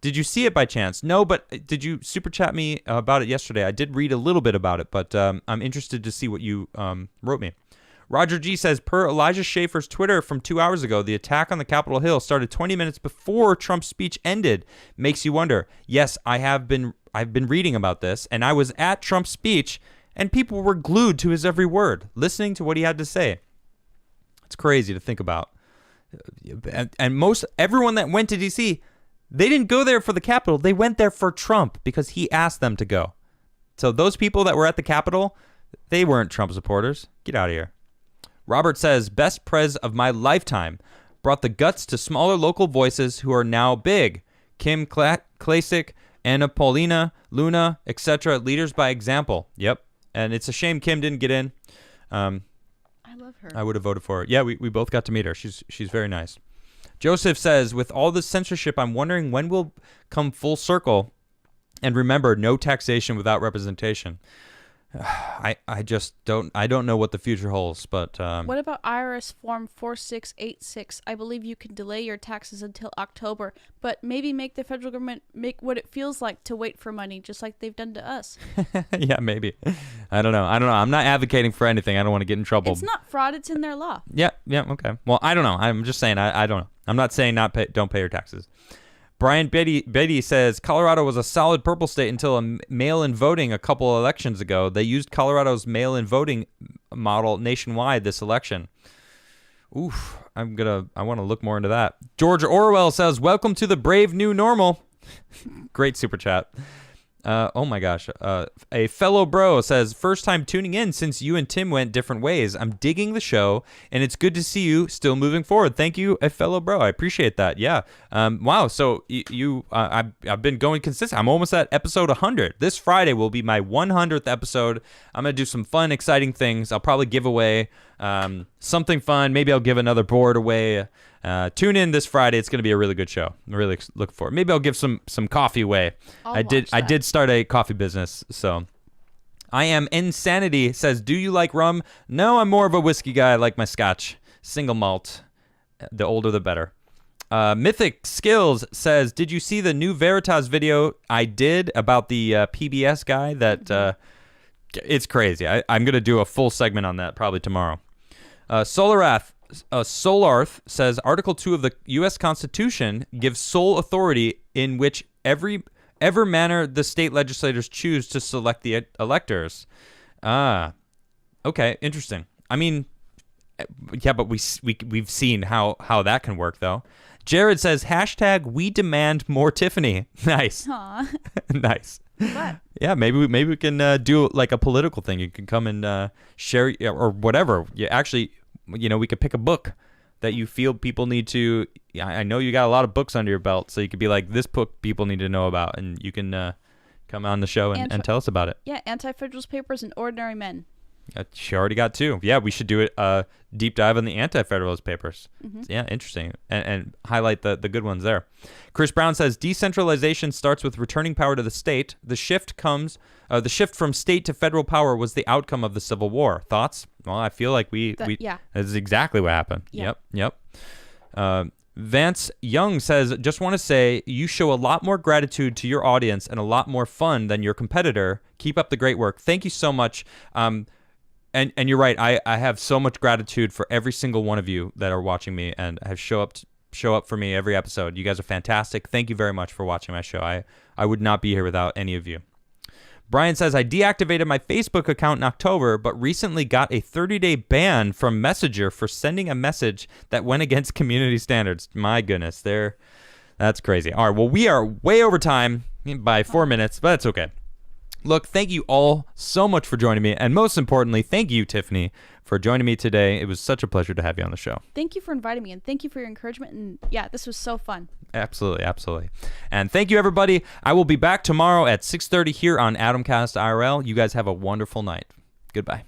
Did you see it by chance? No, but did you super chat me about it yesterday? I did read a little bit about it, but I'm interested to see what you wrote me. Roger G says, per Elijah Schaefer's Twitter from 2 hours ago, the attack on the Capitol Hill started 20 minutes before Trump's speech ended. Makes you wonder. Yes, I've been reading about this, and I was at Trump's speech, and people were glued to his every word, listening to what he had to say. It's crazy to think about. And everyone that went to D.C., they didn't go there for the Capitol. They went there for Trump because he asked them to go. So those people that were at the Capitol, they weren't Trump supporters. Get out of here. Robert says, best prez of my lifetime. Brought the guts to smaller local voices who are now big. Kim Klacik, Anna Paulina, Luna, etc. Leaders by example. Yep. And it's a shame Kim didn't get in. I love her. I would have voted for her. Yeah, we both got to meet her. She's very nice. Joseph says, with all this censorship, I'm wondering when we'll come full circle and remember no taxation without representation. I don't know what the future holds, but what about IRS Form 4686? I believe you can delay your taxes until October, but maybe make the federal government make what it feels like to wait for money, just like they've done to us. Yeah, maybe. I don't know. I'm not advocating for anything. I don't want to get in trouble. It's not fraud. It's in their law. Yeah. Okay. Well, I don't know. I'm just saying I don't know. I'm not saying don't pay your taxes. Brian Beatty says, Colorado was a solid purple state until a mail-in voting a couple elections ago. They used Colorado's mail-in voting model nationwide this election. Oof, I want to look more into that. George Orwell says, welcome to the brave new normal. Great super chat. Oh my gosh. A fellow bro says, first time tuning in since you and Tim went different ways. I'm digging the show, and it's good to see you still moving forward. Thank you, a fellow bro. I appreciate that. Yeah. Wow. So I've been going consistent. I'm almost at episode 100. This Friday will be my 100th episode. I'm going to do some fun, exciting things. I'll probably give away something fun. Maybe I'll give another board away. Tune in this Friday. It's going to be a really good show. I'm really looking forward. Maybe I'll give some coffee away. I did start a coffee business, so. I am Insanity says, do you like rum? No, I'm more of a whiskey guy. I like my scotch. Single malt. The older, the better. Mythic Skills says, did you see the new Veritas video I did about the PBS guy? That it's crazy. I'm going to do a full segment on that probably tomorrow. Solarth says, Article 2 of the U.S. Constitution gives sole authority in which ever manner the state legislators choose to select the electors. Okay, interesting. I mean, yeah, but we've seen how that can work, though. Jared says, hashtag we demand more Tiffany. Nice. Aw. Nice. What? Yeah, maybe we can do like a political thing. You can come and share or whatever. Yeah, actually, we could pick a book that you feel people need to. I know you got a lot of books under your belt, so you could be like, this book people need to know about, and you can come on the show and tell us about it. Yeah, Anti-Federalist Papers and Ordinary Men. She already got 2. Yeah, we should do it. Deep dive on the Anti-Federalist Papers. Mm-hmm. Yeah, interesting, and highlight the good ones there. Chris Brown says decentralization starts with returning power to the state. The shift from state to federal power was the outcome of the Civil War. Thoughts? Well, I feel like yeah. This is exactly what happened. Yeah. Yep. Vance Young says, just want to say you show a lot more gratitude to your audience and a lot more fun than your competitor. Keep up the great work. Thank you so much. And you're right. I have so much gratitude for every single one of you that are watching me and have show up for me every episode. You guys are fantastic. Thank you very much for watching my show. I would not be here without any of you. Brian says, I deactivated my Facebook account in October, but recently got a 30-day ban from Messenger for sending a message that went against community standards. My goodness, that's crazy. All right, well, we are way over time by 4 minutes, but that's okay. Look, thank you all so much for joining me. And most importantly, thank you, Tiffany, for joining me today. It was such a pleasure to have you on the show. Thank you for inviting me, and thank you for your encouragement. And yeah, this was so fun. Absolutely. And thank you, everybody. I will be back tomorrow at 6:30 here on Adamcast IRL. You guys have a wonderful night. Goodbye.